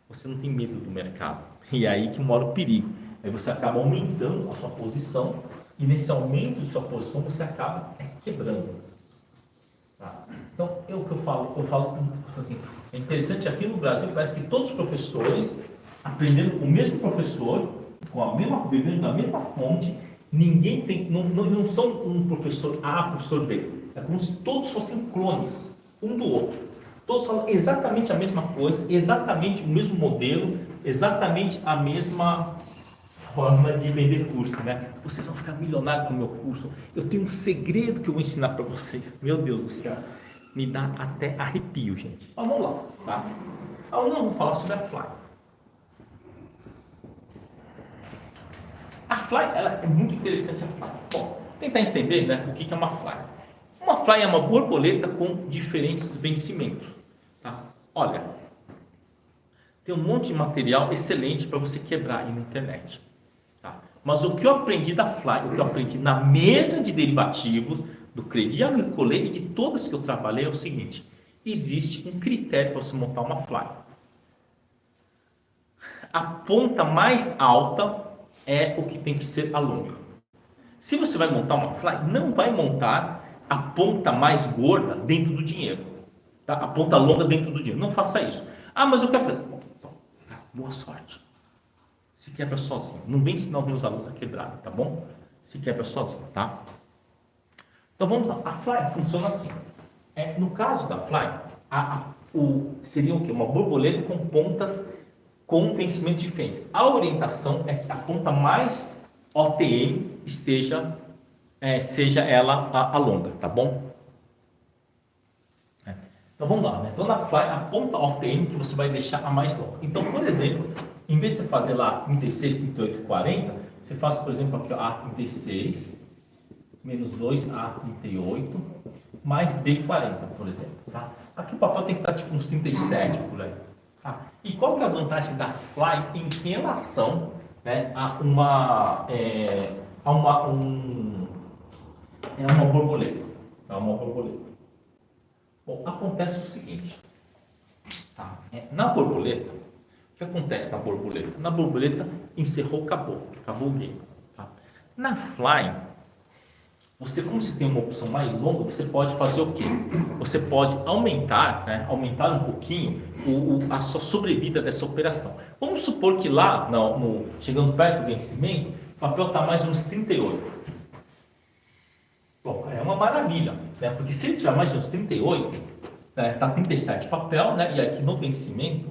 você não tem medo do mercado. E é aí que mora o perigo. Aí você acaba aumentando a sua posição e nesse aumento de sua posição você acaba quebrando. Tá? Então, o que eu falo assim, é interessante aqui no Brasil, parece que todos os professores aprendendo com o mesmo professor, bebendo da mesma fonte, ninguém tem, não são um professor A, professor B. É como se todos fossem clones, um do outro. Todos falam exatamente a mesma coisa, exatamente o mesmo modelo, exatamente a mesma forma de vender curso, né? Vocês vão ficar milionários com o meu curso. Eu tenho um segredo que eu vou ensinar para vocês. Meu Deus do céu, me dá até arrepio, gente. Mas vamos lá, tá? Agora vamos falar sobre a Fly. A Fly, ela é muito interessante, a Fly. Bom, tentar entender, né, o que é uma Fly. Uma Fly é uma borboleta com diferentes vencimentos, tá? Olha, tem um monte de material excelente para você quebrar aí na internet. Tá? Mas o que eu aprendi da Fly, o que eu aprendi na mesa de derivativos, do Crédit Agricole e de todas que eu trabalhei é o seguinte: existe um critério para você montar uma Fly. A ponta mais alta é o que tem que ser a longa. Se você vai montar uma Fly, não vai montar a ponta mais gorda dentro do dinheiro. Tá? A ponta longa dentro do dinheiro. Não faça isso. Ah, mas eu quero fazer. Tá, boa sorte. Se quebra sozinho. Não vem ensinar os meus alunos a quebrar, tá bom? Se quebra sozinho, tá? Então vamos lá. A Fly funciona assim. No caso da Fly, seria o quê? Uma borboleta com pontas com vencimento diferente. A orientação é que a ponta mais OTM seja ela a longa, tá bom? Então vamos lá, né? Então na Fly, a ponta OTM que você vai deixar a mais longa. Então, por exemplo, em vez de você fazer lá 36, 38, 40, você faz, por exemplo, aqui ó, A36 menos 2A38 mais B40, por exemplo. Tá? Aqui o papel tem que estar tipo uns 37 por aí. Tá? E qual que é a vantagem da Fly em relação né, há uma borboleta. Há uma borboleta. Bom, acontece o seguinte. Tá? Na borboleta, o que acontece na borboleta? Na borboleta encerrou, acabou o game. Tá? Na fly, você, como você tem uma opção mais longa, você pode fazer o quê? Você pode aumentar, né, aumentar um pouquinho a sua sobrevida dessa operação. Vamos supor que lá, chegando perto do vencimento, o papel está mais uns 38. Bom, é uma maravilha, né? Porque se ele tiver mais de uns 38, né, tá 37 papel, né? E aqui no vencimento,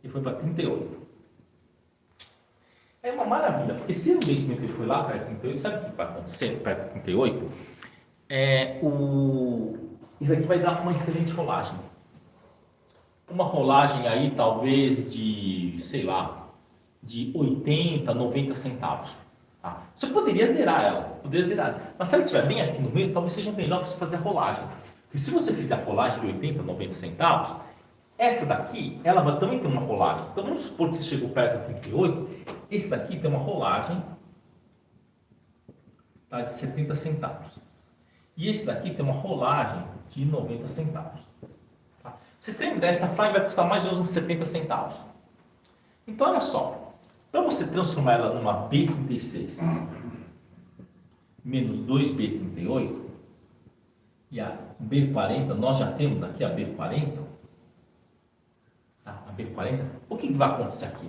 ele foi para 38. É uma maravilha, porque se no vencimento ele foi lá para 38, sabe o que vai acontecer perto de 38? Isso aqui vai dar uma excelente rolagem. Uma rolagem aí talvez de, sei lá, de 80, 90 centavos. Tá? Você poderia zerar ela, mas se ela estiver bem aqui no meio, talvez seja melhor você fazer a rolagem. Porque se você fizer a rolagem de 80, 90 centavos, essa daqui, ela vai também ter uma rolagem. Então vamos supor que você chegou perto de 38, esse daqui tem uma rolagem, tá, de 70 centavos. E esse daqui tem uma rolagem de 90 centavos. Tá? Vocês têm uma ideia, essa fly vai custar mais ou menos uns 70 centavos. Então olha só, para você transformar ela numa B36 menos 2B38 e a B40, nós já temos aqui a B40, tá? A B40, o que vai acontecer aqui?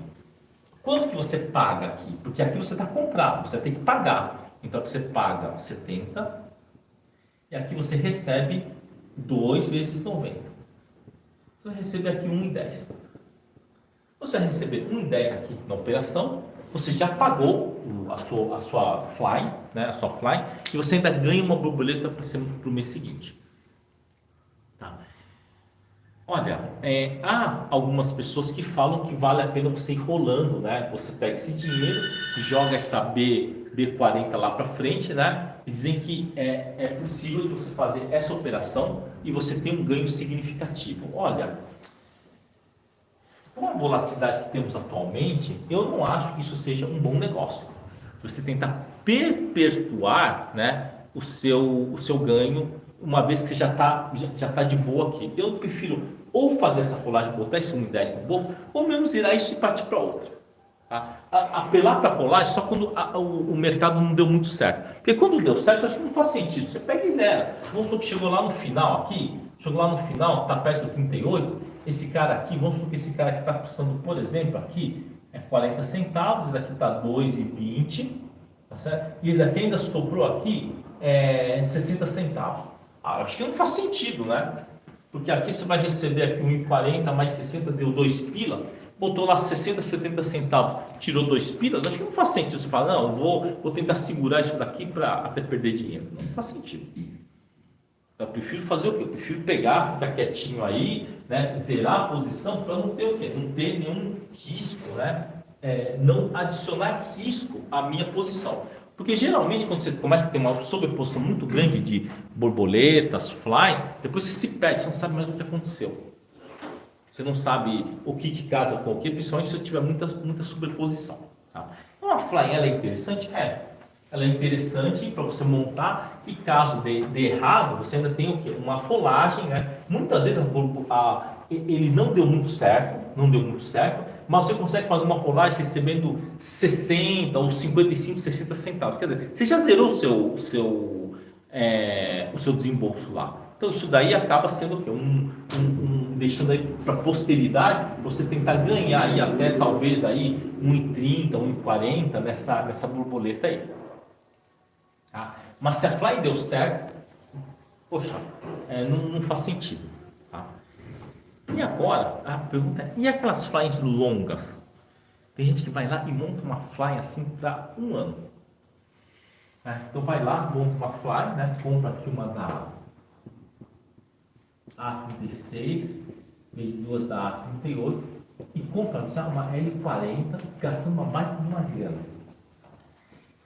Quanto que você paga aqui? Porque aqui você está comprado, você tem que pagar. Então aqui você paga 70 e aqui você recebe 2 vezes 90. Você vai receber aqui 1,10. Você vai receber 1,10 aqui na operação, você já pagou a sua fly, né, a sua fly, e você ainda ganha uma borboleta para o mês seguinte. Tá? Olha, há algumas pessoas que falam que vale a pena você ir rolando, né? Você pega esse dinheiro e joga essa B40 lá para frente, né? E dizem que é possível você fazer essa operação e você ter um ganho significativo. Olha, com a volatilidade que temos atualmente, eu não acho que isso seja um bom negócio. Você tentar perpetuar, né, o seu ganho, uma vez que você já tá de boa aqui. Eu prefiro ou fazer essa rolagem, botar esse 1,10 no bolso, ou mesmo zerar isso e partir para outra. Tá? Apelar para rolagem só quando o mercado não deu muito certo. Porque quando deu certo, acho que não faz sentido. Você pega e zera. Vamos supor que chegou lá no final aqui, está perto de 38, esse cara aqui, vamos supor que esse cara aqui está custando, por exemplo, aqui é 40 centavos, esse daqui está 2,20, tá certo? E esse daqui ainda sobrou aqui 60 centavos. Acho que não faz sentido, né? Porque aqui você vai receber aqui 1,40 mais 60, deu 2 pila, botou lá 60, 70 centavos, tirou 2 pilas, acho que não faz sentido. Você fala, não, vou tentar segurar isso daqui para até perder dinheiro. Não faz sentido. Eu prefiro fazer o quê? Eu prefiro pegar, ficar quietinho aí, né? Zerar a posição para não ter o quê? Não ter nenhum risco, né? Não adicionar risco à minha posição. Porque geralmente quando você começa a ter uma sobreposição muito grande de borboletas, fly, depois você se perde, você não sabe mais o que aconteceu. Você não sabe o que casa com o que, principalmente se tiver muita sobreposição. Tá? Então a fly, ela é interessante? Ela é interessante para você montar e caso dê errado, você ainda tem o quê? Uma rolagem, né? Muitas vezes ele não deu muito certo, mas você consegue fazer uma rolagem recebendo 60 ou 55, 60 centavos. Quer dizer, você já zerou o seu desembolso lá. Então isso daí acaba sendo o quê? Deixando aí para a posteridade, você tentar ganhar aí até talvez aí 1,30, 1,40 nessa borboleta aí. Tá? Mas se a fly deu certo, poxa, não faz sentido. Tá? E agora, a pergunta é, e aquelas flies longas? Tem gente que vai lá e monta uma fly assim para 1 ano. Então vai lá, monta uma fly, né? Compra aqui uma da A36, vezes 2 da A38 e compra já uma L40, gastando uma baita de uma grana.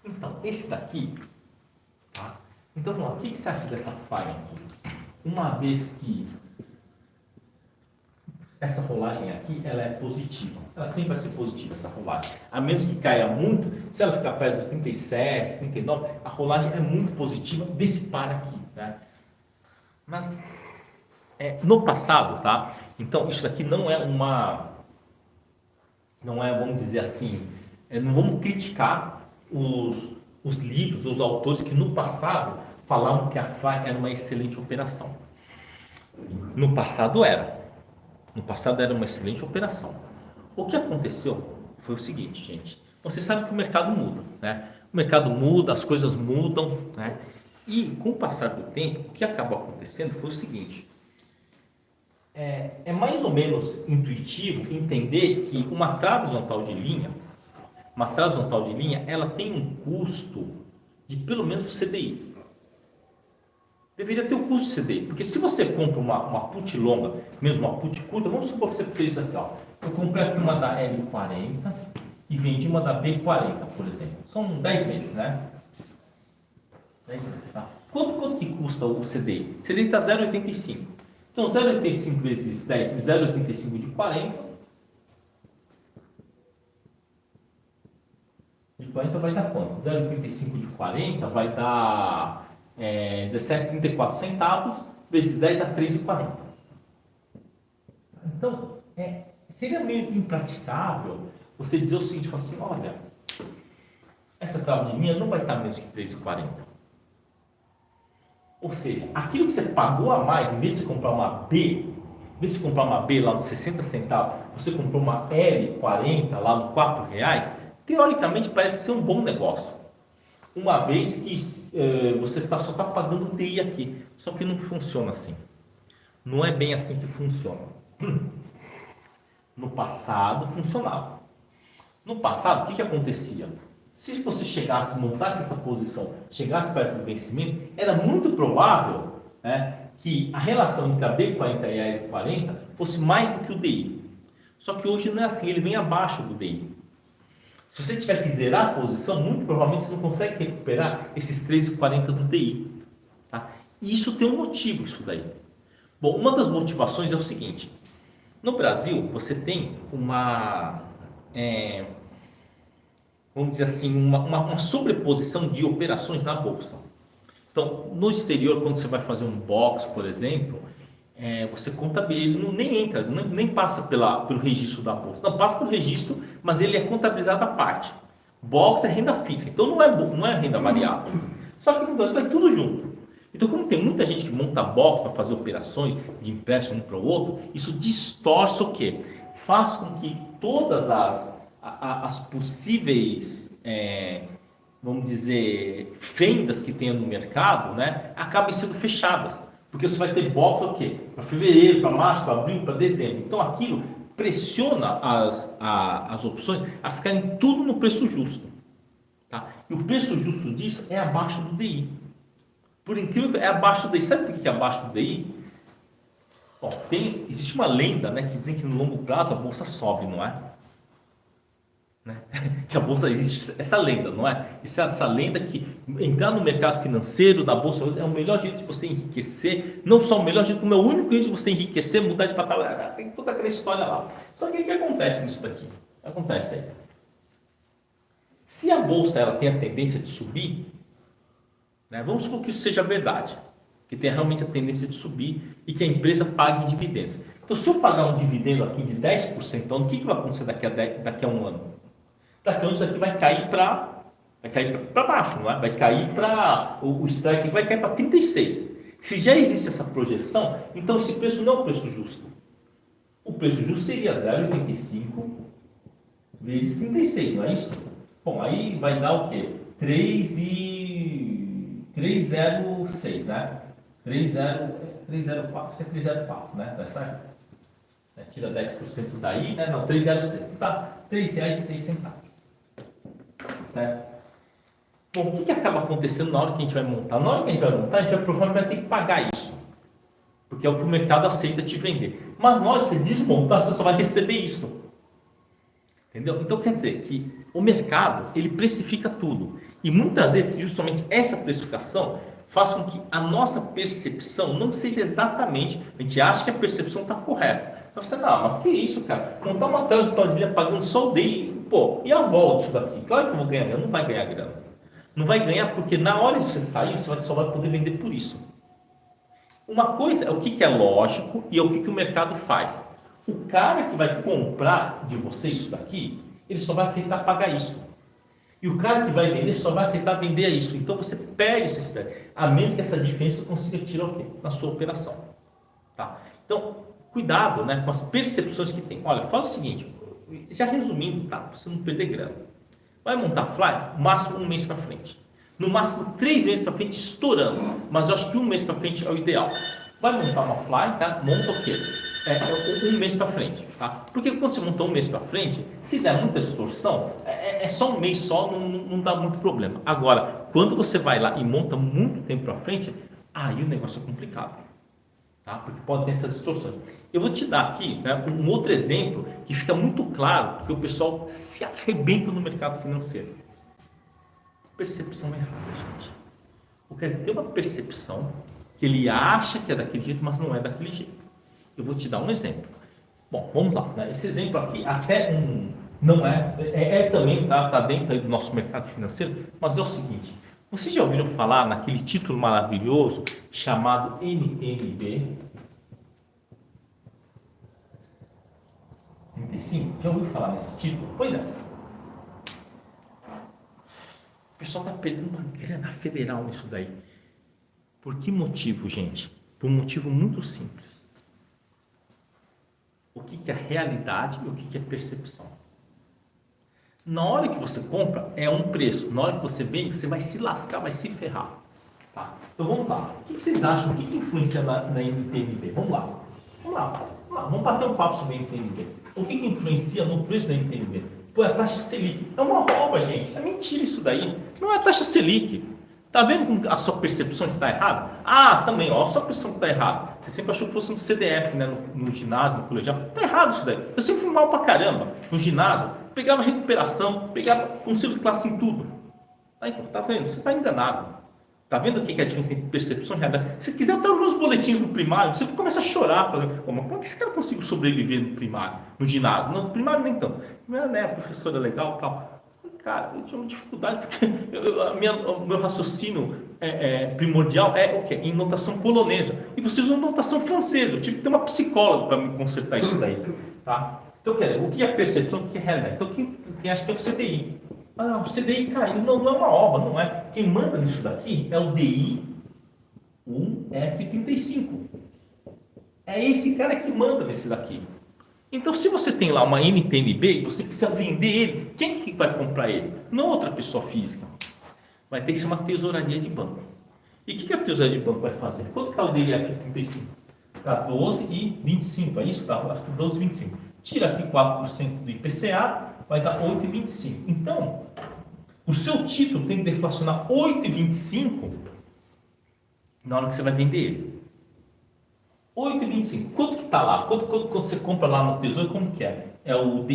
Então, esse daqui, tá? Então, o que você acha dessa fly aqui? Uma vez que essa rolagem aqui, ela é positiva. Ela sempre vai ser positiva, essa rolagem. A menos que caia muito, se ela ficar perto de 37, 39, a rolagem é muito positiva desse par aqui, né? Mas, no passado, tá? Então, isso daqui não é, vamos dizer assim, não vamos criticar os livros, os autores que no passado falavam que a FA era uma excelente operação. No passado era uma excelente operação. O que aconteceu foi o seguinte, gente. Você sabe que o mercado muda, né? O mercado muda, as coisas mudam, né? E com o passar do tempo, o que acabou acontecendo foi o seguinte. É mais ou menos intuitivo entender que uma trave horizontal de linha, ela tem um custo de pelo menos o CDI. Deveria ter o custo CDI, porque se você compra uma put longa, mesmo uma put curta, vamos supor que você fez isso aqui, ó. Eu comprei aqui uma da L40 e vendi uma da B40, por exemplo. São 10 meses, né? 10 meses, tá? Quanto que custa o CDI? O CDI está 0,85. Então, 0,85 vezes 10, 0,85 de 40. De 40 vai dar quanto? 0,85 de 40 vai dar 17,34 centavos, vezes 10 dá 3,40. Então, seria meio impraticável você dizer o seguinte, assim, olha, essa trave de linha não vai estar menos que 3,40. Ou seja, aquilo que você pagou a mais, em vez de comprar uma B, lá nos 60 centavos, você comprou uma L40 lá no R$4, teoricamente parece ser um bom negócio. Uma vez que você só está pagando o TI aqui. Só que não funciona assim. Não é bem assim que funciona. No passado funcionava. No passado, o que acontecia? Se você montasse essa posição, chegasse perto do vencimento, era muito provável, né, que a relação entre a B40 e a L40 fosse mais do que o DI. Só que hoje não é assim, ele vem abaixo do DI. Se você tiver que zerar a posição, muito provavelmente você não consegue recuperar esses 3,40 do DI. Tá? E isso tem um motivo, isso daí. Bom, uma das motivações é o seguinte. No Brasil, você tem vamos dizer assim, uma sobreposição de operações na Bolsa. Então, no exterior, quando você vai fazer um box, por exemplo, você contabiliza, ele nem entra, nem passa pelo registro da Bolsa. Não, passa pelo registro, mas ele é contabilizado à parte. Box é renda fixa, então não é renda variável. Só que no Brasil vai tudo junto. Então, como tem muita gente que monta box para fazer operações de empréstimo um para o outro, isso distorce o quê? Faz com que todas as possíveis, vamos dizer, vendas que tenha no mercado, né, acabem sendo fechadas. Porque você vai ter box o quê? Para fevereiro, para março, para abril, para dezembro. Então aquilo pressiona as opções a ficarem tudo no preço justo. Tá? E o preço justo disso é abaixo do DI. Por incrível que é abaixo do DI. Sabe por que é abaixo do DI? Bom, existe uma lenda, né, que dizem que no longo prazo a bolsa sobe, não é? Né? Que a bolsa existe, essa lenda, não é? Essa lenda que entrar no mercado financeiro da bolsa é o melhor jeito de você enriquecer, não só o melhor jeito, como é o único jeito de você enriquecer, mudar de patamar, tem toda aquela história lá. Só que o que acontece nisso daqui? Acontece aí. Se a bolsa ela tem a tendência de subir, né, vamos supor que isso seja verdade, que tem realmente a tendência de subir e que a empresa pague dividendos. Então, se eu pagar um dividendo aqui de 10% ao ano, o que vai acontecer daqui a um ano? Daqui a um ano isso aqui vai cair para baixo, não é? Vai cair para o strike vai cair para 36. Se já existe essa projeção, então esse preço não é o preço justo. O preço justo seria 0,85 vezes 36, não é isso? Bom, aí vai dar o quê? 3,06, né? 304, acho que é 304, né? Tá certo? Tira 10% daí, né? Não, 3,06. Tá, R$3,06. Certo? Bom, o que acaba acontecendo na hora que a gente vai montar? Na hora que a gente vai montar, a gente provavelmente vai ter que pagar isso. Porque é o que o mercado aceita te vender. Mas na hora de você desmontar, você só vai receber isso. Entendeu? Então quer dizer que o mercado, ele precifica tudo. E muitas vezes, justamente essa precificação faz com que a nossa percepção não seja exatamente, a gente acha que a percepção está correta. Então você, não, mas que isso, cara? Montar uma tela de planilha pagando só o DI, pô, e a volta disso daqui? Claro que eu vou ganhar grana, não vai ganhar grana. Não vai ganhar porque na hora de você sair, você só vai poder vender por isso. Uma coisa é o que é lógico e é o que o mercado faz. O cara que vai comprar de você isso daqui, ele só vai aceitar pagar isso. E o cara que vai vender só vai aceitar vender isso. Então você perde esse spread, a menos que essa diferença consiga tirar o quê? Na sua operação. Tá? Então, cuidado, né, com as percepções que tem. Olha, faz o seguinte, já resumindo, tá? Para você não perder grana. Vai montar fly, máximo 1 mês para frente. No máximo 3 meses para frente, estourando. Mas eu acho que 1 mês para frente é o ideal. Vai montar uma fly, tá? Monta o quê? 1 mês para frente, tá? Porque quando você monta 1 mês para frente, se der muita distorção, é só 1 mês só, não dá muito problema. Agora, quando você vai lá e monta muito tempo para frente, aí o negócio é complicado, tá? Porque pode ter essas distorções. Eu vou te dar aqui, né, um outro exemplo que fica muito claro, porque o pessoal se arrebenta no mercado financeiro. Percepção errada, gente. O cara tem uma percepção que ele acha que é daquele jeito, mas não é daquele jeito. Eu vou te dar um exemplo. Bom, vamos lá, né? Esse exemplo aqui até não também tá dentro do nosso mercado financeiro, mas é o seguinte: vocês já ouviram falar naquele título maravilhoso chamado NTNB 35? Já ouviu falar nesse título? Pois é. O pessoal está perdendo uma grana federal nisso daí. Por que motivo, gente? Por um motivo muito simples. O que é realidade e o que é percepção. Na hora que você compra, é um preço. Na hora que você vende, você vai se lascar, vai se ferrar. Tá? Então vamos lá. O que vocês acham? O que influencia na NTNB? Vamos lá. Vamos bater um papo sobre a NTNB. O que influencia no preço da NTNB? Pô, é a taxa Selic. É uma rouba, gente. É mentira isso daí. Não é a taxa Selic. Tá vendo como a sua percepção está errada? Ah, também, ó, a sua percepção está errada. Você sempre achou que fosse um CDF, né, no ginásio, no colegial. Tá errado isso daí. Eu sempre fui mal pra caramba no ginásio. Pegava recuperação, pegava conselho de classe em tudo. Aí, pô, tá vendo? Você tá enganado. Tá vendo o que é a diferença entre percepção e realidade? Se quiser, eu tenho meus boletins no primário, você começa a chorar, falando, como é que esse cara conseguiu sobreviver no primário, no ginásio? No primário nem tanto. Né, a professora é legal e tal. Cara, eu tinha uma dificuldade, porque o meu raciocínio primordial é o quê? Em notação polonesa. E vocês usam notação francesa. Eu tive que ter uma psicóloga para me consertar isso daí. Tá? Então, o que é percepção, o que é realidade? Então, quem acha que é o CDI? Ah, o CDI caiu. Não é uma ova, não é. Quem manda nisso daqui é o DI 1F35. É esse cara que manda nesse daqui. Então, se você tem lá uma NTNB e você precisa vender ele, quem que vai comprar ele? Não outra pessoa física. Vai ter que ser uma tesouraria de banco. E o que a tesouraria de banco vai fazer? Quanto está o DIF35? Está 12,25, é isso? Tá, acho que 12,25. Tira aqui 4% do IPCA, vai dar 8,25. Então, o seu título tem que deflacionar 8,25 na hora que você vai vender ele. 8,25. Quanto que está lá? Quando você compra lá no Tesouro, como que é? É o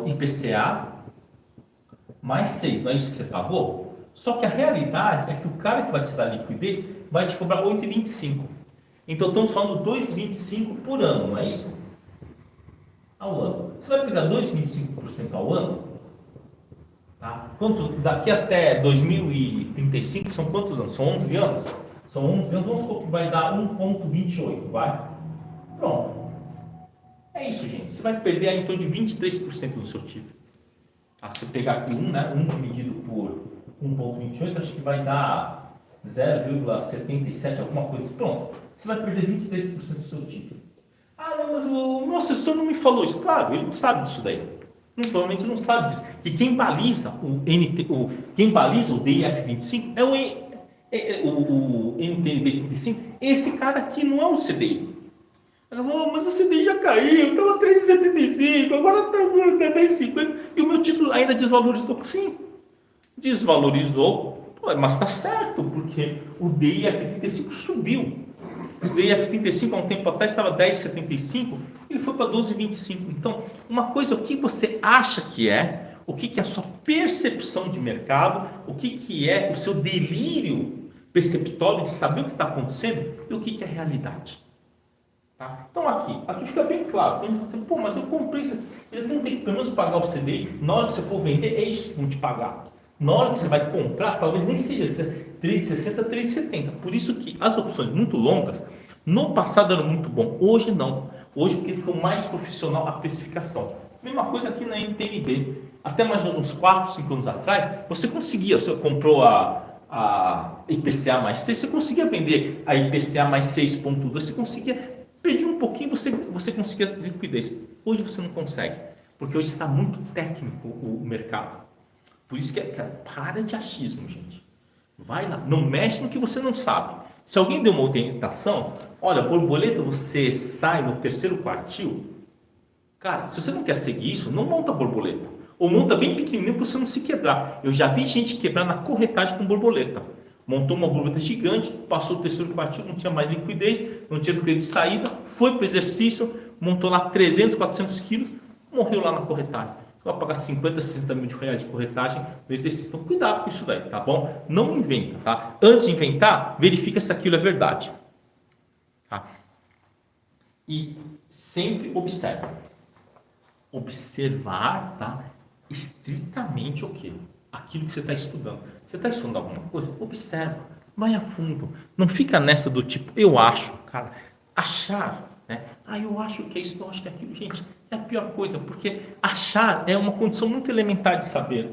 IPCA mais 6, não é isso que você pagou? Só que a realidade é que o cara que vai te dar liquidez vai te cobrar 8,25. Então, estamos falando 2,25 por ano, não é isso? Ao ano. Você vai pegar 2,25% ao ano? Tá? Daqui até 2035 são quantos anos? São 11 anos? São 11 anos, vamos supor que vai dar 1,28, vai? Pronto. É isso, gente. Você vai perder aí em torno de 23% do seu título. Tá? Se você pegar aqui 1, né? 1 dividido por 1,28, acho que vai dar 0,77, alguma coisa. Pronto. Você vai perder 23% do seu título. Ah, não, mas o meu assessor não me falou isso. Claro, ele não sabe disso daí. Provavelmente não sabe disso. E quem baliza o DIF25 é o NTNB 35, esse cara aqui não é um CDI. Mas o CDI já caiu, estava 3,75, agora está 10,50 e o meu título ainda desvalorizou. Sim, desvalorizou, mas está certo, porque o DIF35 subiu. O DIF35 há um tempo atrás estava 10,75, ele foi para 12,25. Então, uma coisa, o que você acha que é, o que é a sua percepção de mercado, o que é o seu delírio perceptório de saber o que está acontecendo e o que é realidade. Tá? Então aqui fica bem claro. Tem gente que fala assim, pô, mas eu comprei isso aqui, eu tenho que pelo menos pagar o CDI. Na hora que você for vender, é isso que vão te pagar. Na hora que você vai comprar, talvez nem seja 3,60, 3,70. Por isso que as opções muito longas, no passado eram muito bom, hoje não. Hoje porque ficou mais profissional a precificação. Mesma coisa aqui na NTNB. Até mais ou menos uns 4, 5 anos atrás, você conseguia, você comprou a IPCA mais 6, você conseguia vender a IPCA mais 6,2, você conseguia perder um pouquinho, você conseguia liquidez. Hoje você não consegue, porque hoje está muito técnico o mercado. Por isso que para de achismo, gente. Vai lá, não mexe no que você não sabe. Se alguém deu uma orientação, olha, borboleta, você sai no terceiro quartil. Cara, se você não quer seguir isso, não monta borboleta. Ou monta bem pequenininho para você não se quebrar. Eu já vi gente quebrar na corretagem com borboleta. Montou uma borboleta gigante, passou o terceiro quartil, não tinha mais liquidez, não tinha liquidez de saída, foi para o exercício, montou lá 300, 400 quilos, morreu lá na corretagem. Vai pagar 50, 60 mil reais de corretagem no exercício. Então, cuidado com isso daí, tá bom? Não inventa, tá? Antes de inventar, verifica se aquilo é verdade. Tá? E sempre observa. Observar, tá? Estritamente o quê? Aquilo que você está estudando. Você está estudando alguma coisa? Observa. Vai a fundo. Não fica nessa do tipo, eu acho, cara. Achar, né? Eu acho que é isso, eu acho que é aquilo, gente. É a pior coisa, porque achar é uma condição muito elementar de saber.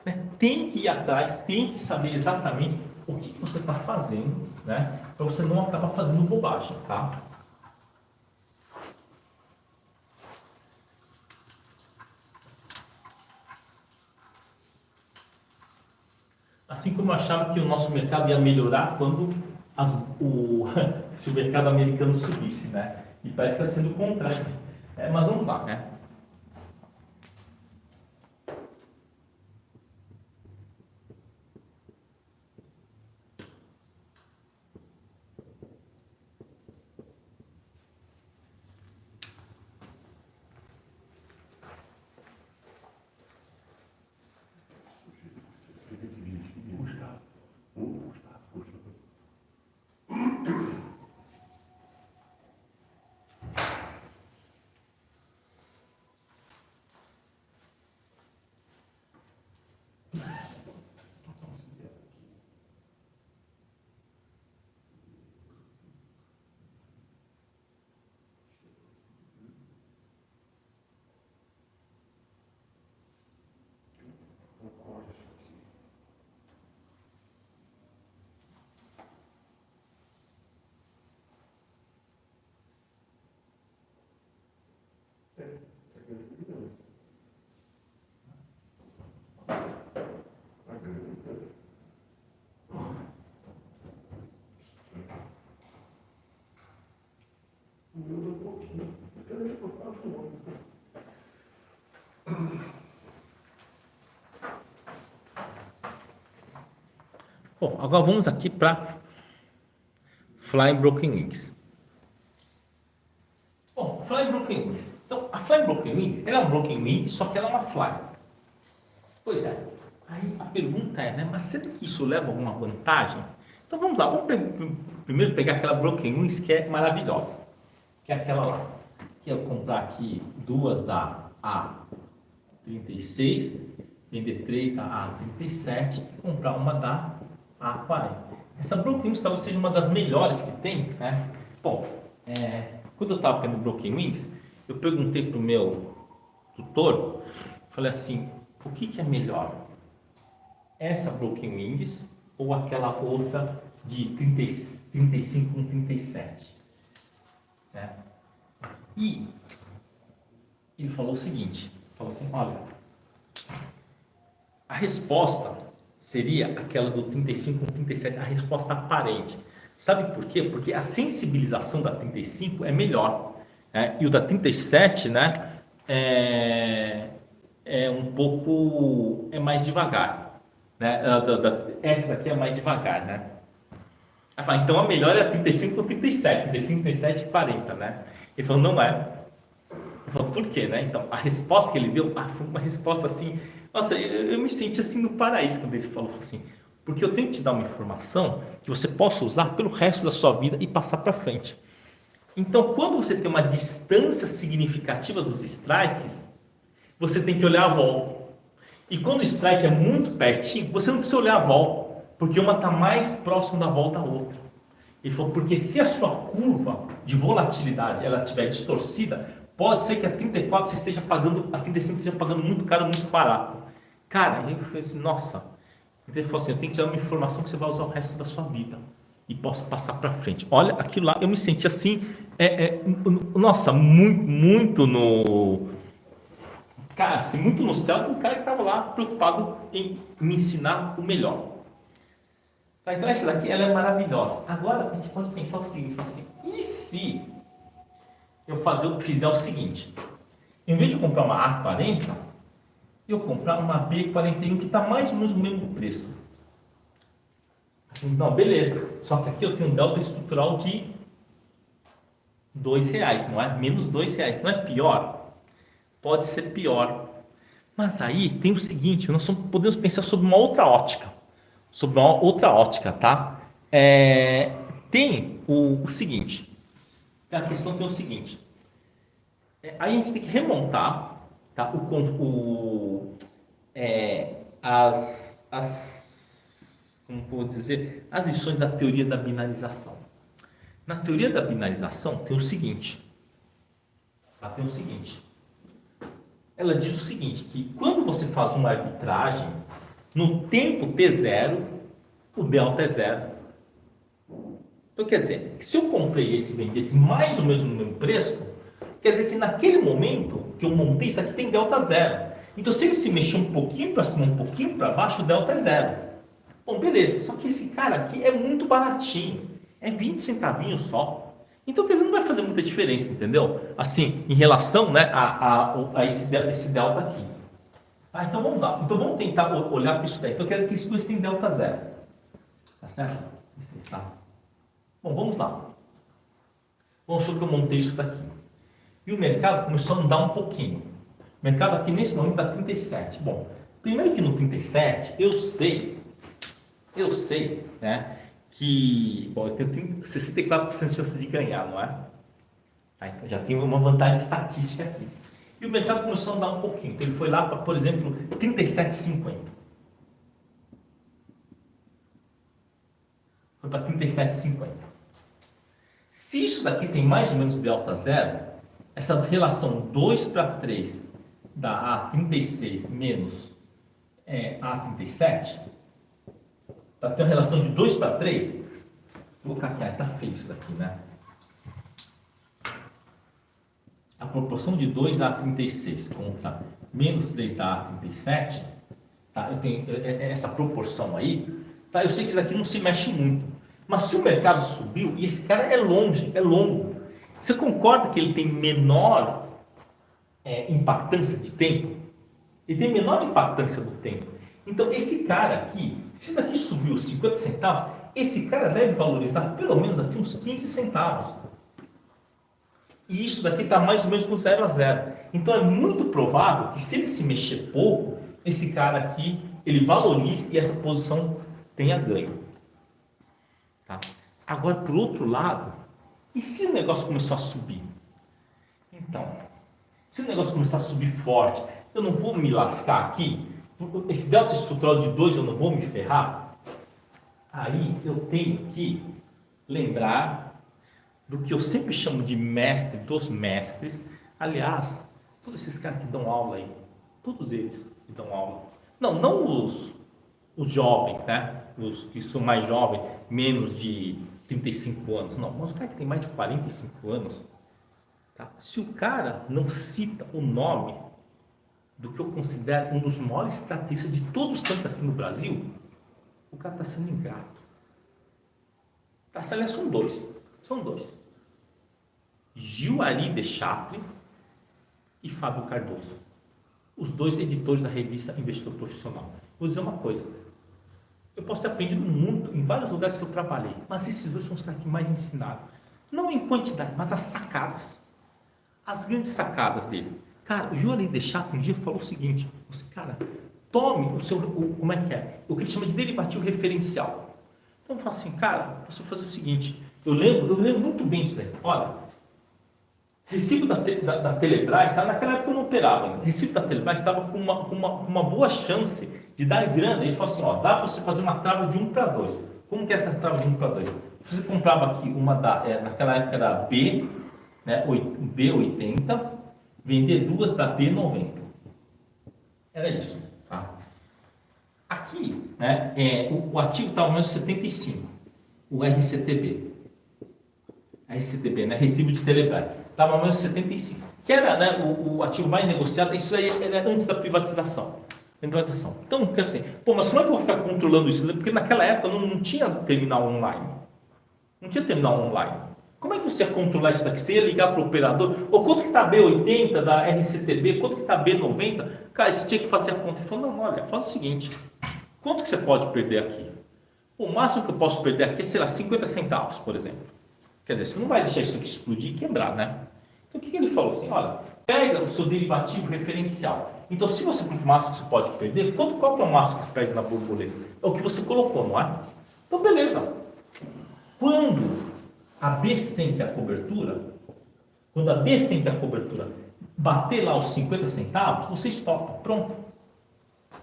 Né? Tem que ir atrás, tem que saber exatamente o que você está fazendo, né? Para você não acabar fazendo bobagem, tá? Assim como eu achava que o nosso mercado ia melhorar quando se o mercado americano subisse, né? E parece que está sendo o contrário. Mas vamos lá, né? Bom, agora vamos aqui para Flying Broken Wings. Bom, Flying Broken Wings. Então, a Flying Broken Wings, ela é um Broken Wing, só que ela é uma Fly. Pois é. Aí a pergunta é, né? Mas será que isso leva alguma vantagem? Então vamos lá, vamos primeiro pegar aquela Broken Wings que é maravilhosa. Que é aquela lá. Que eu comprar aqui duas da A36, vender 3 da A37 e comprar uma da A40. Essa Broken Wings talvez seja uma das melhores que tem, né? Bom, quando eu estava vendo Broken Wings, eu perguntei para o meu tutor, falei assim, o que é melhor? Essa Broken Wings ou aquela outra de 35 com 37? Né? E ele falou o seguinte, falou assim, olha, a resposta seria aquela do 35 com 37, a resposta aparente. Sabe por quê? Porque a sensibilização da 35 é melhor, né? E o da 37, né, é um pouco mais devagar, né? Essa aqui é mais devagar, né? Então a melhor é a 35 com 37, 35, 37 e 40, né? Ele falou, não é. Ele falou, por quê, né? Então a resposta que ele deu foi uma resposta assim, nossa, eu me senti assim no paraíso quando ele falou assim, porque eu tenho que te dar uma informação que você possa usar pelo resto da sua vida e passar para frente. Então, quando você tem uma distância significativa dos strikes, você tem que olhar a volta. E quando o strike é muito pertinho, você não precisa olhar a volta, porque uma está mais próximo da volta da outra. Ele falou, porque se a sua curva de volatilidade ela estiver distorcida, pode ser que a 34 você esteja pagando, a 35 você esteja pagando muito caro, muito barato. Cara, ele falou assim, nossa. Então ele falou assim, eu tenho que te dar uma informação que você vai usar o resto da sua vida. E posso passar para frente. Olha, aquilo lá, eu me senti assim, nossa, muito no... Cara, assim, muito no céu, um cara que estava lá preocupado em me ensinar o melhor. Tá, então essa daqui, ela é maravilhosa. Agora, a gente pode pensar o seguinte, assim, e se eu fizer o seguinte, em vez de comprar uma A40, eu comprar uma B41 que está mais ou menos no mesmo preço. Assim, não, beleza. Só que aqui eu tenho um delta estrutural de R$2, não é? Menos R$2. Não é pior? Pode ser pior. Mas aí tem o seguinte, nós podemos pensar sobre uma outra ótica. Sobre uma outra ótica, tá? Tem o seguinte. A questão tem o seguinte. Aí a gente tem que remontar, tá? Como vou dizer, as lições da teoria da binarização. Na teoria da binarização tem o seguinte. Ela diz o seguinte, que quando você faz uma arbitragem, no tempo T0, o delta é zero. Então quer dizer, que se eu comprei esse e vendi esse mais ou menos no mesmo preço, quer dizer que naquele momento que eu montei isso aqui tem delta zero. Então se ele se mexer um pouquinho para cima, um pouquinho para baixo, o delta é zero. Bom, beleza, só que esse cara aqui é muito baratinho, é 20 centavinhos só. Então, quer dizer, não vai fazer muita diferença, entendeu? Assim, em relação, né, a esse delta aqui. Tá, então vamos lá. Então vamos tentar olhar para isso daí. Então quer dizer que isso tem delta zero. Tá certo? Tá. Bom, vamos lá. Vamos supor que eu montei isso daqui. E o mercado começou a andar um pouquinho. O mercado aqui nesse momento está 37. Bom, primeiro que no 37, eu sei, né, que, bom, eu tenho 64% de chance de ganhar, não é? Tá, então já tem uma vantagem estatística aqui. E o mercado começou a andar um pouquinho. Então ele foi lá para, por exemplo, 37,50. Foi para 37,50. Se isso daqui tem mais ou menos delta zero, essa relação 2 para 3 da A36 menos A37, tá, tem uma relação de 2 para 3. Vou colocar aqui, está feio isso daqui, né? A proporção de 2 da A36 contra menos 3 da A37, tá? Eu tenho essa proporção aí, tá? Eu sei que isso daqui não se mexe muito, mas se o mercado subiu, e esse cara é longo, você concorda que ele tem menor impactância de tempo? Ele tem menor impactância do tempo. Então, esse cara aqui, se isso daqui subiu 50 centavos, esse cara deve valorizar pelo menos aqui uns 15 centavos. E isso daqui está mais ou menos com 0 a 0. Então é muito provável que se ele se mexer pouco, esse cara aqui, ele valorize e essa posição tenha ganho. Tá? Agora, por outro lado, e se o negócio começar a subir? Então, se o negócio começar a subir forte, eu não vou me lascar aqui? Esse delta estrutural de 2 eu não vou me ferrar? Aí eu tenho que lembrar do que eu sempre chamo de mestre dos mestres. Aliás, todos esses caras que dão aula aí, todos eles que dão aula, não os jovens, né? Os que são mais jovens, menos de 35 anos, não, mas o cara que tem mais de 45 anos, tá? Se o cara não cita o nome do que eu considero um dos maiores estrategistas de todos os tempos aqui no Brasil, o cara está sendo ingrato. Tá, aliás, são dois. Gilari Deschapre e Fábio Cardoso. Os dois editores da revista Investidor Profissional. Vou dizer uma coisa. Eu posso ter aprendido muito em vários lugares que eu trabalhei, mas esses dois são os caras que mais ensinaram. Não em quantidade, mas as sacadas. As grandes sacadas dele. Cara, o Gilari Deschapre um dia falou o seguinte, cara, tome o seu, como é que é? O que ele chama de derivativo referencial. Então eu falo assim, cara, você fazer o seguinte, eu lembro muito bem disso daí. Olha, Recibo da Telebrás, tá? Naquela época eu não operava ainda. Recibo da Telebrás estava com uma boa chance de dar grana. Ele falou assim, ó, dá para você fazer uma trava de 1:2. Como que é essa trava de 1:2? Você comprava aqui naquela época era B, né, B80, vender duas da B90. Era isso, tá? Aqui, né, o ativo estava mais 75, o RCTB. RCTB, né, recibo de Telebrás, estava mais 75. Que era, né, o ativo mais negociado, isso aí era antes da privatização. Então, assim, mas como é que eu vou ficar controlando isso? Porque naquela época não tinha terminal online. Não tinha terminal online. Como é que você ia controlar isso daqui? Você ia ligar para o operador? Ou quanto que está B80 da RCTB? Quanto que está B90? Cara, você tinha que fazer a conta. Ele falou, não, olha, faz o seguinte. Quanto que você pode perder aqui? O máximo que eu posso perder aqui é, sei lá, 50 centavos, por exemplo. Quer dizer, você não vai deixar isso aqui explodir e quebrar, né? Então, o que ele falou assim? Olha, pega o seu derivativo referencial. Então, se você compra o máximo que você pode perder, qual que é o máximo que você perde na borboleta? É o que você colocou, não é? Então, beleza. Quando a B100, que é a cobertura, bater lá os 50 centavos, você estopa. Pronto.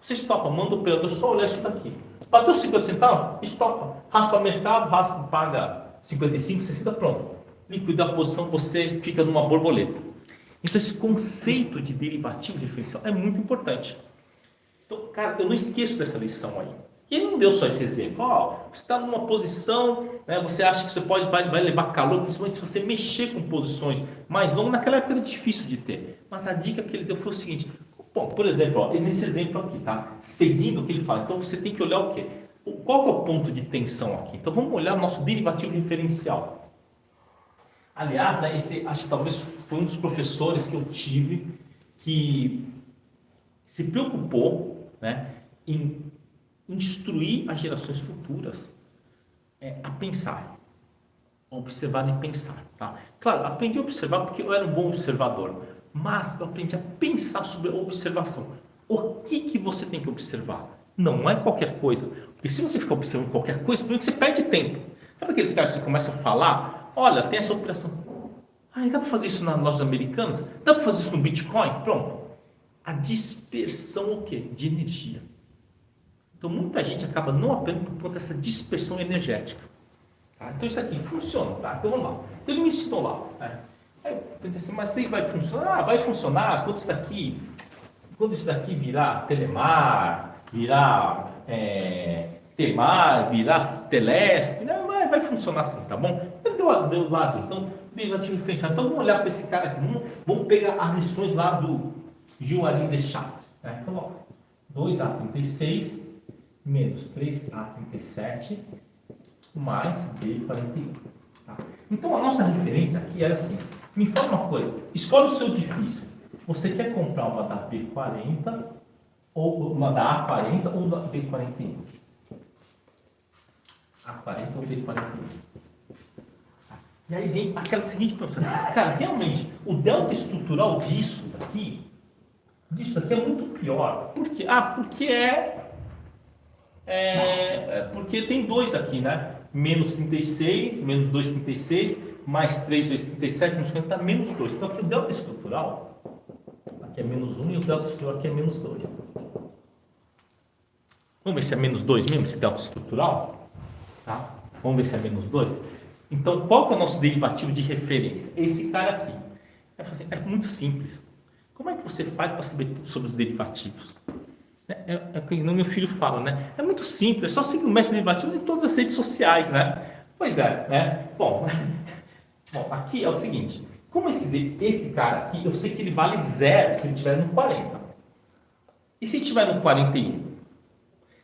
Você estopa, manda o operador só olhar isso daqui. Bateu 50 centavos? Estopa. Raspa o mercado, paga 55, 60, pronto. Liquida a posição, você fica numa borboleta. Então, esse conceito de derivativo referencial é muito importante. Então, cara, eu não esqueço dessa lição aí. E ele não deu só esse exemplo. Você está numa posição, né, você acha que você vai levar calor, principalmente se você mexer com posições mais longas. Naquela época era difícil de ter. Mas a dica que ele deu foi o seguinte. Bom, por exemplo, nesse exemplo aqui, tá? Seguindo o que ele fala. Então, você tem que olhar o quê? Qual que é o ponto de tensão aqui? Então, vamos olhar o nosso derivativo referencial. Aliás, né, acho que talvez foi um dos professores que eu tive que se preocupou, né, em instruir as gerações futuras a pensar, a observar e pensar. Tá? Claro, aprendi a observar porque eu era um bom observador, mas eu aprendi a pensar sobre a observação. O que você tem que observar? Não é qualquer coisa. Porque se você ficar observando qualquer coisa, primeiro que você perde tempo. Sabe aqueles caras que você começa a falar? Olha, tem essa operação. Dá para fazer isso nas lojas americanas? Dá para fazer isso no Bitcoin? Pronto. A dispersão o quê? De energia. Então, muita gente acaba não aprendendo por conta dessa dispersão energética. Tá? Então, isso aqui funciona. Tá? Então, vamos lá. Então, ele me ensinou lá. Né? Aí eu pensei assim, mas isso vai funcionar? Vai funcionar quando isso daqui virar Telemar, virar Temar, virar Telesp, né? Vai funcionar assim, tá bom? Ele deu lá assim, então, derivativo referencial. Então, vamos olhar para esse cara aqui. Vamos pegar as lições lá do Gilles Deschamps. Né? Então, ó, 2A36 menos 3A37 mais B41. Tá? Então, a nossa referência aqui era assim. Me fala uma coisa. Escolhe o seu difícil. Você quer comprar uma da B40 ou uma da A40 ou da B41? A40 ou B41. E aí vem aquela seguinte professora. Cara, realmente, o delta estrutural disso daqui é muito pior. Por quê? Porque tem dois aqui, né? Menos 36, menos 2,36, mais 3, 2,37, menos 50, dá menos 2. Então, aqui o delta estrutural, aqui é menos 1 e o delta estrutural aqui é menos 2. Vamos ver se é menos 2 mesmo, esse delta estrutural? Tá? Vamos ver se é menos 2. Então, qual que é o nosso derivativo de referência? Esse cara aqui. É muito simples. Como é que você faz para saber tudo sobre os derivativos? É o que o meu filho fala, né? É muito simples, é só seguir o mestre derivativos em todas as redes sociais, né? Pois é, né? Bom, aqui é o seguinte. Como esse cara aqui, eu sei que ele vale 0 se ele estiver no 40. E se estiver no 41?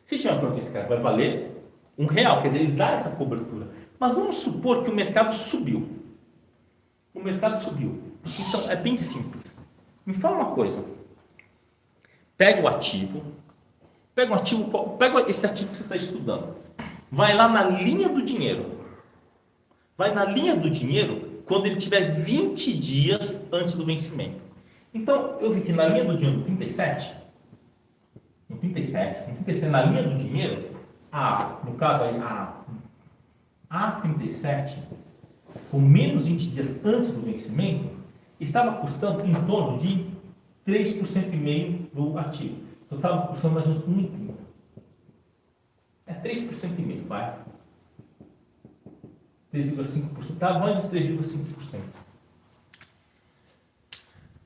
Se estiver no 41, esse cara vai valer R$1, quer dizer, ele dá essa cobertura. Mas vamos supor que o mercado subiu. O mercado subiu. Então, é bem simples. Me fala uma coisa. Pega esse ativo que você está estudando. Vai lá na linha do dinheiro. Vai na linha do dinheiro quando ele tiver 20 dias antes do vencimento. Então, eu vi que na linha do dinheiro, no 37, na linha do dinheiro, no caso aí, A37, com menos 20 dias antes do vencimento, estava custando em torno de 3,5% do ativo. Então estava custando mais ou menos 1,30. É 3,5%, vai. 3,5%. Estava mais ou menos 3,5%.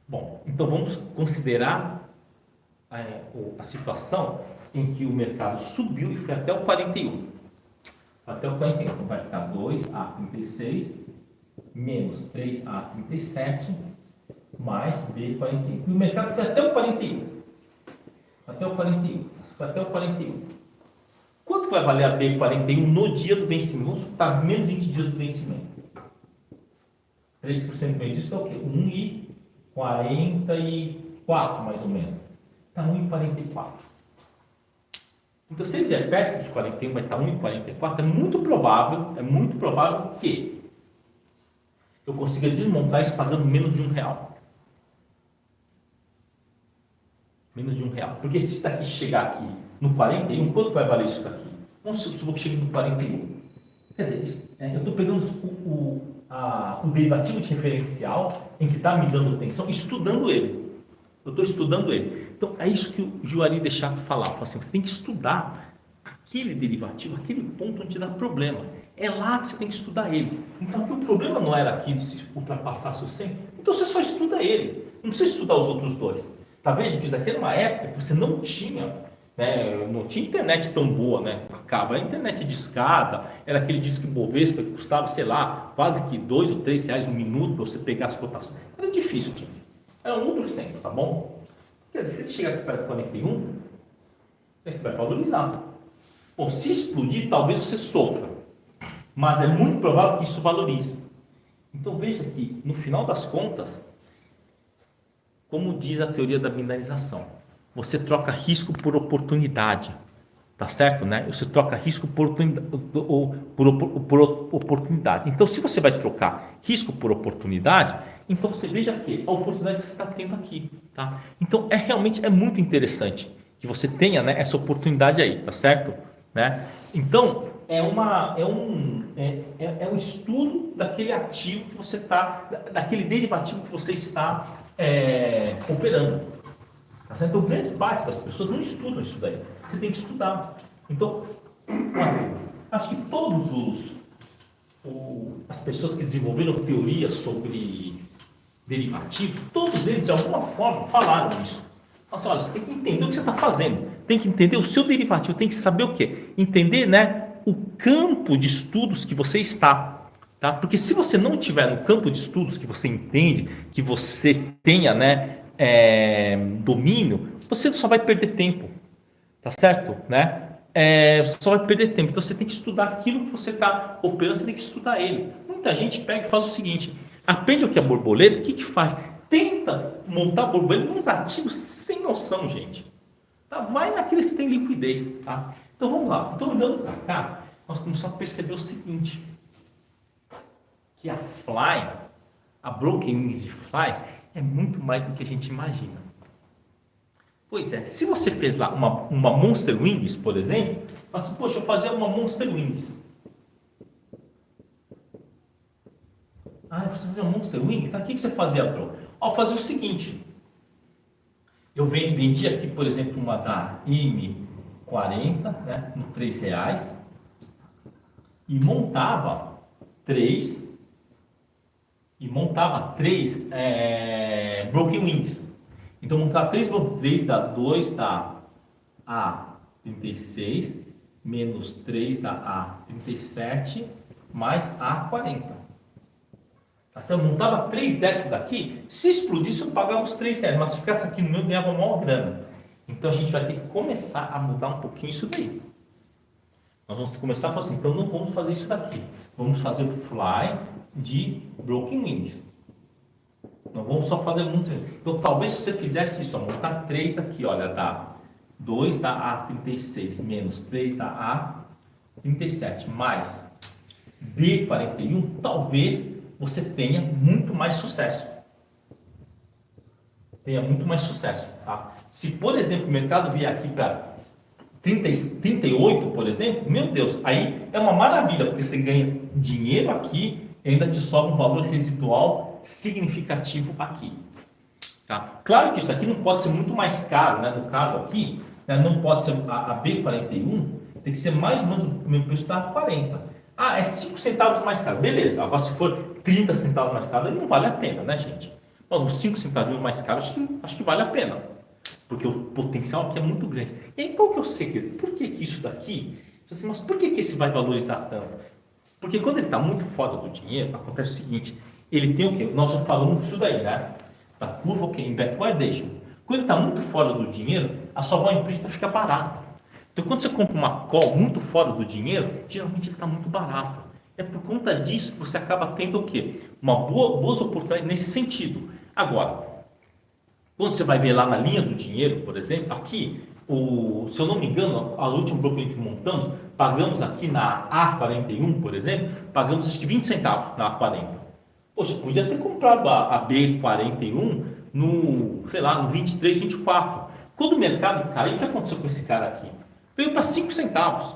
Bom, então vamos considerar a situação em que o mercado subiu e foi até o 41. Até o 41. Então vai ficar 2A36 menos 3A37 mais B41. E o mercado foi até o 41. Até o 41. Foi até o 41. Quanto vai valer a B41 no dia do vencimento? Vamos supor menos 20 dias do vencimento. 3% menos disso é o quê? 1,44 mais ou menos. Está 1,44. Então, se ele vier perto dos 41, vai estar 1,44. É muito provável que eu consiga desmontar isso pagando menos de R$1. Menos de R$1. Porque se isso daqui chegar aqui no 41, quanto vai valer isso daqui? Vamos supor que chegue no 41. Quer dizer, eu estou pegando o derivativo de referencial em que está me dando atenção, estudando ele. Eu estou estudando ele. Então, é isso que o Juari Deschamps falava. Fala assim, você tem que estudar aquele derivativo, aquele ponto onde dá problema. É lá que você tem que estudar ele. Então, aqui o problema não era aqui de se ultrapassar o 100, então você só estuda ele. Não precisa estudar os outros dois. Tá vendo? Isso daqui era uma época que você não tinha, né, não tinha internet tão boa, né? Acaba a internet de escada, era aquele disco Bovespa que custava, sei lá, quase que R$2 ou R$3 um minuto para você pegar as cotações. Era difícil, gente. Eram outros tempos, tá bom? Quer dizer, se ele chegar aqui perto do 41, é que vai valorizar. Bom, se explodir, talvez você sofra, mas é muito provável que isso valorize. Então veja que, no final das contas, como diz a teoria da binarização, você troca risco por oportunidade, tá certo, né? Você troca risco por oportunidade. Então, se você vai trocar risco por oportunidade, então você veja que a oportunidade que você está tendo aqui, tá? Então, realmente muito interessante que você tenha, né, essa oportunidade aí, tá certo, né? Então, é um estudo daquele ativo que você está, daquele derivativo que você está operando. Tá certo? Então, grande parte das pessoas não estudam isso daí. Você tem que estudar. Então, acho que todos as pessoas que desenvolveram teorias sobre derivativos, todos eles de alguma forma falaram isso. Nossa, olha, você tem que entender o que você está fazendo, tem que entender o seu derivativo, tem que saber o quê? Entender, né, o campo de estudos que você está, tá? Porque se você não tiver no campo de estudos que você entende, que você tenha, né, domínio, você só vai perder tempo, tá certo, né? Você só vai perder tempo. Então você tem que estudar aquilo que você está operando, você tem que estudar ele. Muita gente pega e faz o seguinte: aprende o que é borboleta, o que faz? Tenta montar borboleta nos ativos sem noção, gente. Tá? Vai naqueles que têm liquidez, tá? Então vamos lá. Então olhando para cá, nós começamos a perceber o seguinte: que a Fly, a Broken Wings de Fly, é muito mais do que a gente imagina. Pois é, se você fez lá uma Monster Wings, por exemplo, mas poxa, eu fazia uma Monster Wings. Você fazia uma Monster Wings? Tá? O que você fazia, bro? Eu fazia o seguinte: eu vendi aqui, por exemplo, uma da M40, né, no R$3, e montava três Broken Wings. Então, montar 3 dá 2 da A36 menos 3 da A37 mais A40. Tá? Se eu montava 3 dessas daqui, se explodisse eu pagava os R$3, mas se ficasse aqui no meu eu ganhava maior grana. Então a gente vai ter que começar a mudar um pouquinho isso daí. Nós vamos começar a fazer assim, então não vamos fazer isso daqui. Vamos fazer o Fly de Broken Wings. Não vamos só fazer muito. Então, talvez se você fizesse isso, montar 3 aqui, olha, dá 2 da A36 menos 3 da A37 mais B41, talvez você tenha muito mais sucesso. Tá? Se, por exemplo, o mercado vier aqui para 38, por exemplo, meu Deus, aí é uma maravilha, porque você ganha dinheiro aqui e ainda te sobra um valor residual significativo aqui. Tá? Claro que isso aqui não pode ser muito mais caro, né? No caso aqui, né? Não pode ser a B41, tem que ser mais ou menos o mesmo preço da 40. Ah, é 5 centavos mais caro. Beleza, agora se for 30 centavos mais caro, aí não vale a pena, né, gente? Mas uns 5 centavos mais caro, acho que vale a pena. Porque o potencial aqui é muito grande. E aí, qual que é o segredo? Por que isso daqui? Assim, mas por que esse vai valorizar tanto? Porque quando ele está muito fora do dinheiro, acontece o seguinte, ele tem o quê? Nós já falamos disso daí, né? Da curva, ok, em backwardation. Quando ele está muito fora do dinheiro, a sua vol implícita fica barata. Então, quando você compra uma call muito fora do dinheiro, geralmente ele está muito barato. É por conta disso que você acaba tendo o quê? Boas oportunidades nesse sentido. Agora, quando você vai ver lá na linha do dinheiro, por exemplo, aqui, se eu não me engano, a última broker que montamos, pagamos aqui na A41, por exemplo, pagamos acho que 20 centavos na A40. Poxa, podia ter comprado a B41 no, sei lá, no 23, 24. Quando o mercado caiu, o que aconteceu com esse cara aqui? Veio para 5 centavos.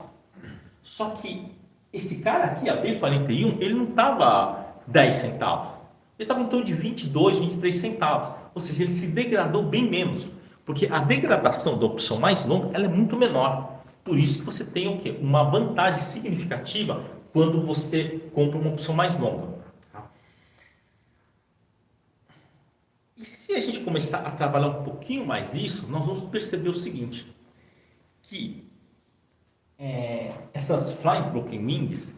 Só que esse cara aqui, a B41, ele não estava 10 centavos. Ele estava em torno de 22, 23 centavos. Ou seja, ele se degradou bem menos. Porque a degradação da opção mais longa, ela é muito menor. Por isso que você tem o quê? Uma vantagem significativa quando você compra uma opção mais longa. E se a gente começar a trabalhar um pouquinho mais isso, nós vamos perceber o seguinte, que essas Flying Broken Wings,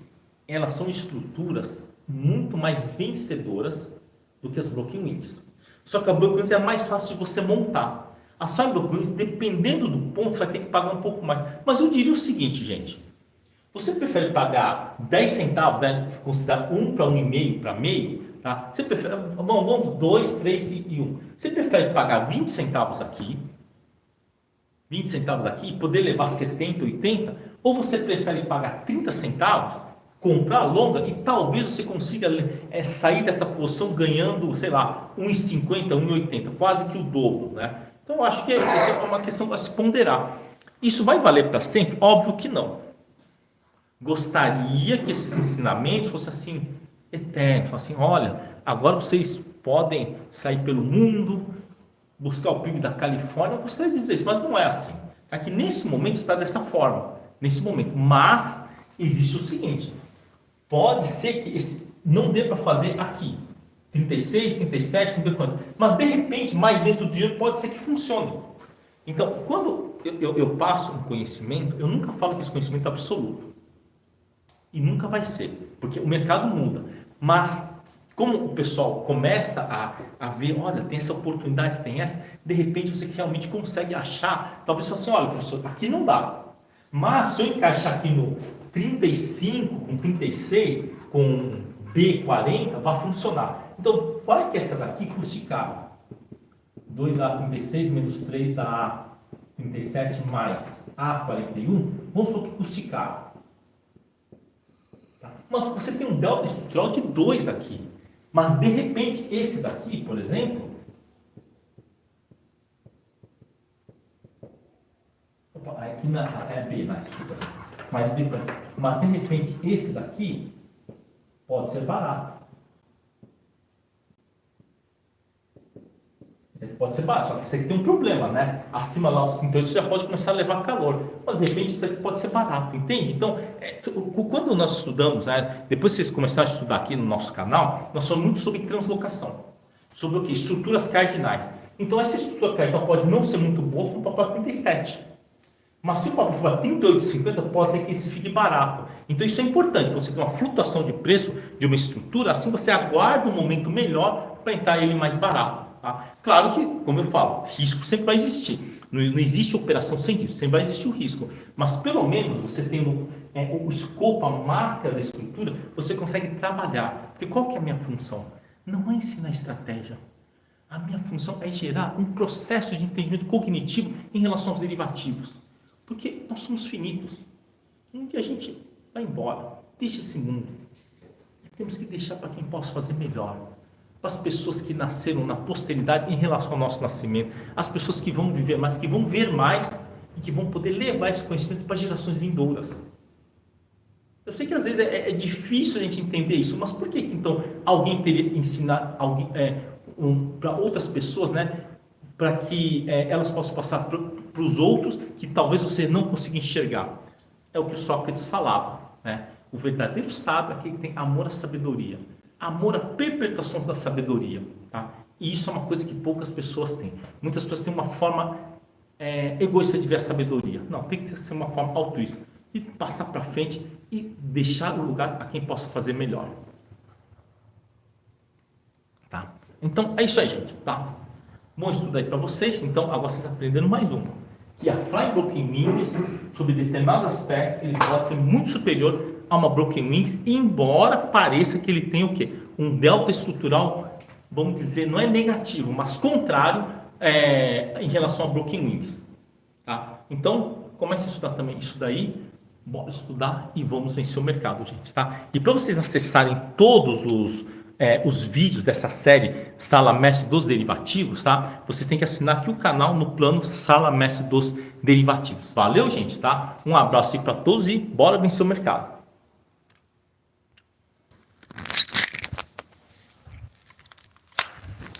elas são estruturas muito mais vencedoras do que as Broken Wings. Só que a Broken Wings é mais fácil de você montar. As Flying Broken Wings, dependendo do ponto, você vai ter que pagar um pouco mais. Mas eu diria o seguinte, gente, você prefere pagar 10 centavos, né, considerar 1 para 1,5 para meio, tá? Você prefere, vamos 2, 3 e 1. Você prefere pagar 20 centavos aqui, 20 centavos aqui e poder levar 70, 80? Ou você prefere pagar 30 centavos, comprar longa e talvez você consiga sair dessa posição ganhando, sei lá, 1,50, 1,80, quase que o dobro, né? Então eu acho que essa é uma questão a se ponderar. Isso vai valer para sempre? Óbvio que não. Gostaria que esses ensinamentos fossem assim, eternos, assim, olha, agora vocês podem sair pelo mundo, buscar o PIB da Califórnia. Eu gostaria de dizer isso, mas não é assim. Aqui nesse momento está dessa forma, nesse momento. Mas existe o seguinte, pode ser que não dê para fazer aqui, 36, 37, não sei quanto, mas de repente, mais dentro do dinheiro, pode ser que funcione. Então, quando eu passo um conhecimento, eu nunca falo que esse conhecimento é absoluto. E nunca vai ser, porque o mercado muda. Mas, como o pessoal começa a ver, olha, tem essa oportunidade, tem essa, de repente você realmente consegue achar, talvez você assim, olha, professor, aqui não dá. Mas se eu encaixar aqui no 35, com 36, com B40, vai funcionar. Então, vai que essa daqui custe caro. 2A36 menos 3 da A37 mais A41, vamos supor que custe caro. Mas você tem um delta estrutural de 2 aqui. Mas, de repente, esse daqui, por exemplo... Opa, aqui não é B, não, desculpa. Mas, de repente, esse daqui pode ser barato. Pode ser barato, só que isso aqui tem um problema, né? Acima lá dos 38 você já pode começar a levar calor. Mas de repente isso aqui pode ser barato, entende? Então, quando nós estudamos, né, depois que vocês começarem a estudar aqui no nosso canal, nós falamos muito sobre translocação. Sobre o quê? Estruturas cardinais. Então essa estrutura cardinal pode não ser muito boa para o papel 37. Mas se o papel for 38,50, pode ser que esse fique barato. Então isso é importante, você tem uma flutuação de preço de uma estrutura, assim você aguarda um momento melhor para entrar ele mais barato. Tá? Claro que, como eu falo, risco sempre vai existir. Não existe operação sem risco, sempre vai existir o risco. Mas pelo menos você tendo o escopo, a máscara da estrutura, você consegue trabalhar. Porque qual que é a minha função? Não é ensinar estratégia. A minha função é gerar um processo de entendimento cognitivo em relação aos derivativos. Porque nós somos finitos. Um dia a gente vai embora, deixa esse mundo. E temos que deixar para quem possa fazer melhor. Para as pessoas que nasceram na posteridade em relação ao nosso nascimento, as pessoas que vão viver mais, que vão ver mais e que vão poder levar esse conhecimento para gerações vindouras. Eu sei que às vezes é difícil a gente entender isso, mas por que então alguém teria que ensinar alguém, para outras pessoas, né? Para que elas possam passar para os outros que talvez você não consiga enxergar. É o que o Sócrates falava, né? O verdadeiro sábio é aquele que tem amor à sabedoria, amor à perpetuação da sabedoria, tá? E isso é uma coisa que poucas pessoas têm. Muitas pessoas têm uma forma egoísta de ver a sabedoria. Não, tem que ser uma forma altruísta e passar para frente e deixar o lugar a quem possa fazer melhor. Tá? Então é isso aí, gente, tá? Bom estudo aí para vocês. Então agora vocês aprenderam mais uma, que a Flying Broken Wings, sobre determinados aspectos, ele pode ser muito superior a uma Broken Wings, embora pareça que ele tem o quê? Um delta estrutural, vamos dizer, não é negativo, mas contrário em relação a Broken Wings. Tá? Então comece a estudar também isso daí. Bora estudar e vamos vencer o mercado, gente, tá? E para vocês acessarem todos os vídeos dessa série Sala Mestre dos Derivativos, tá? Vocês têm que assinar aqui o canal no plano Sala Mestre dos Derivativos. Valeu, gente, tá? Um abraço aí para todos e bora vencer o mercado.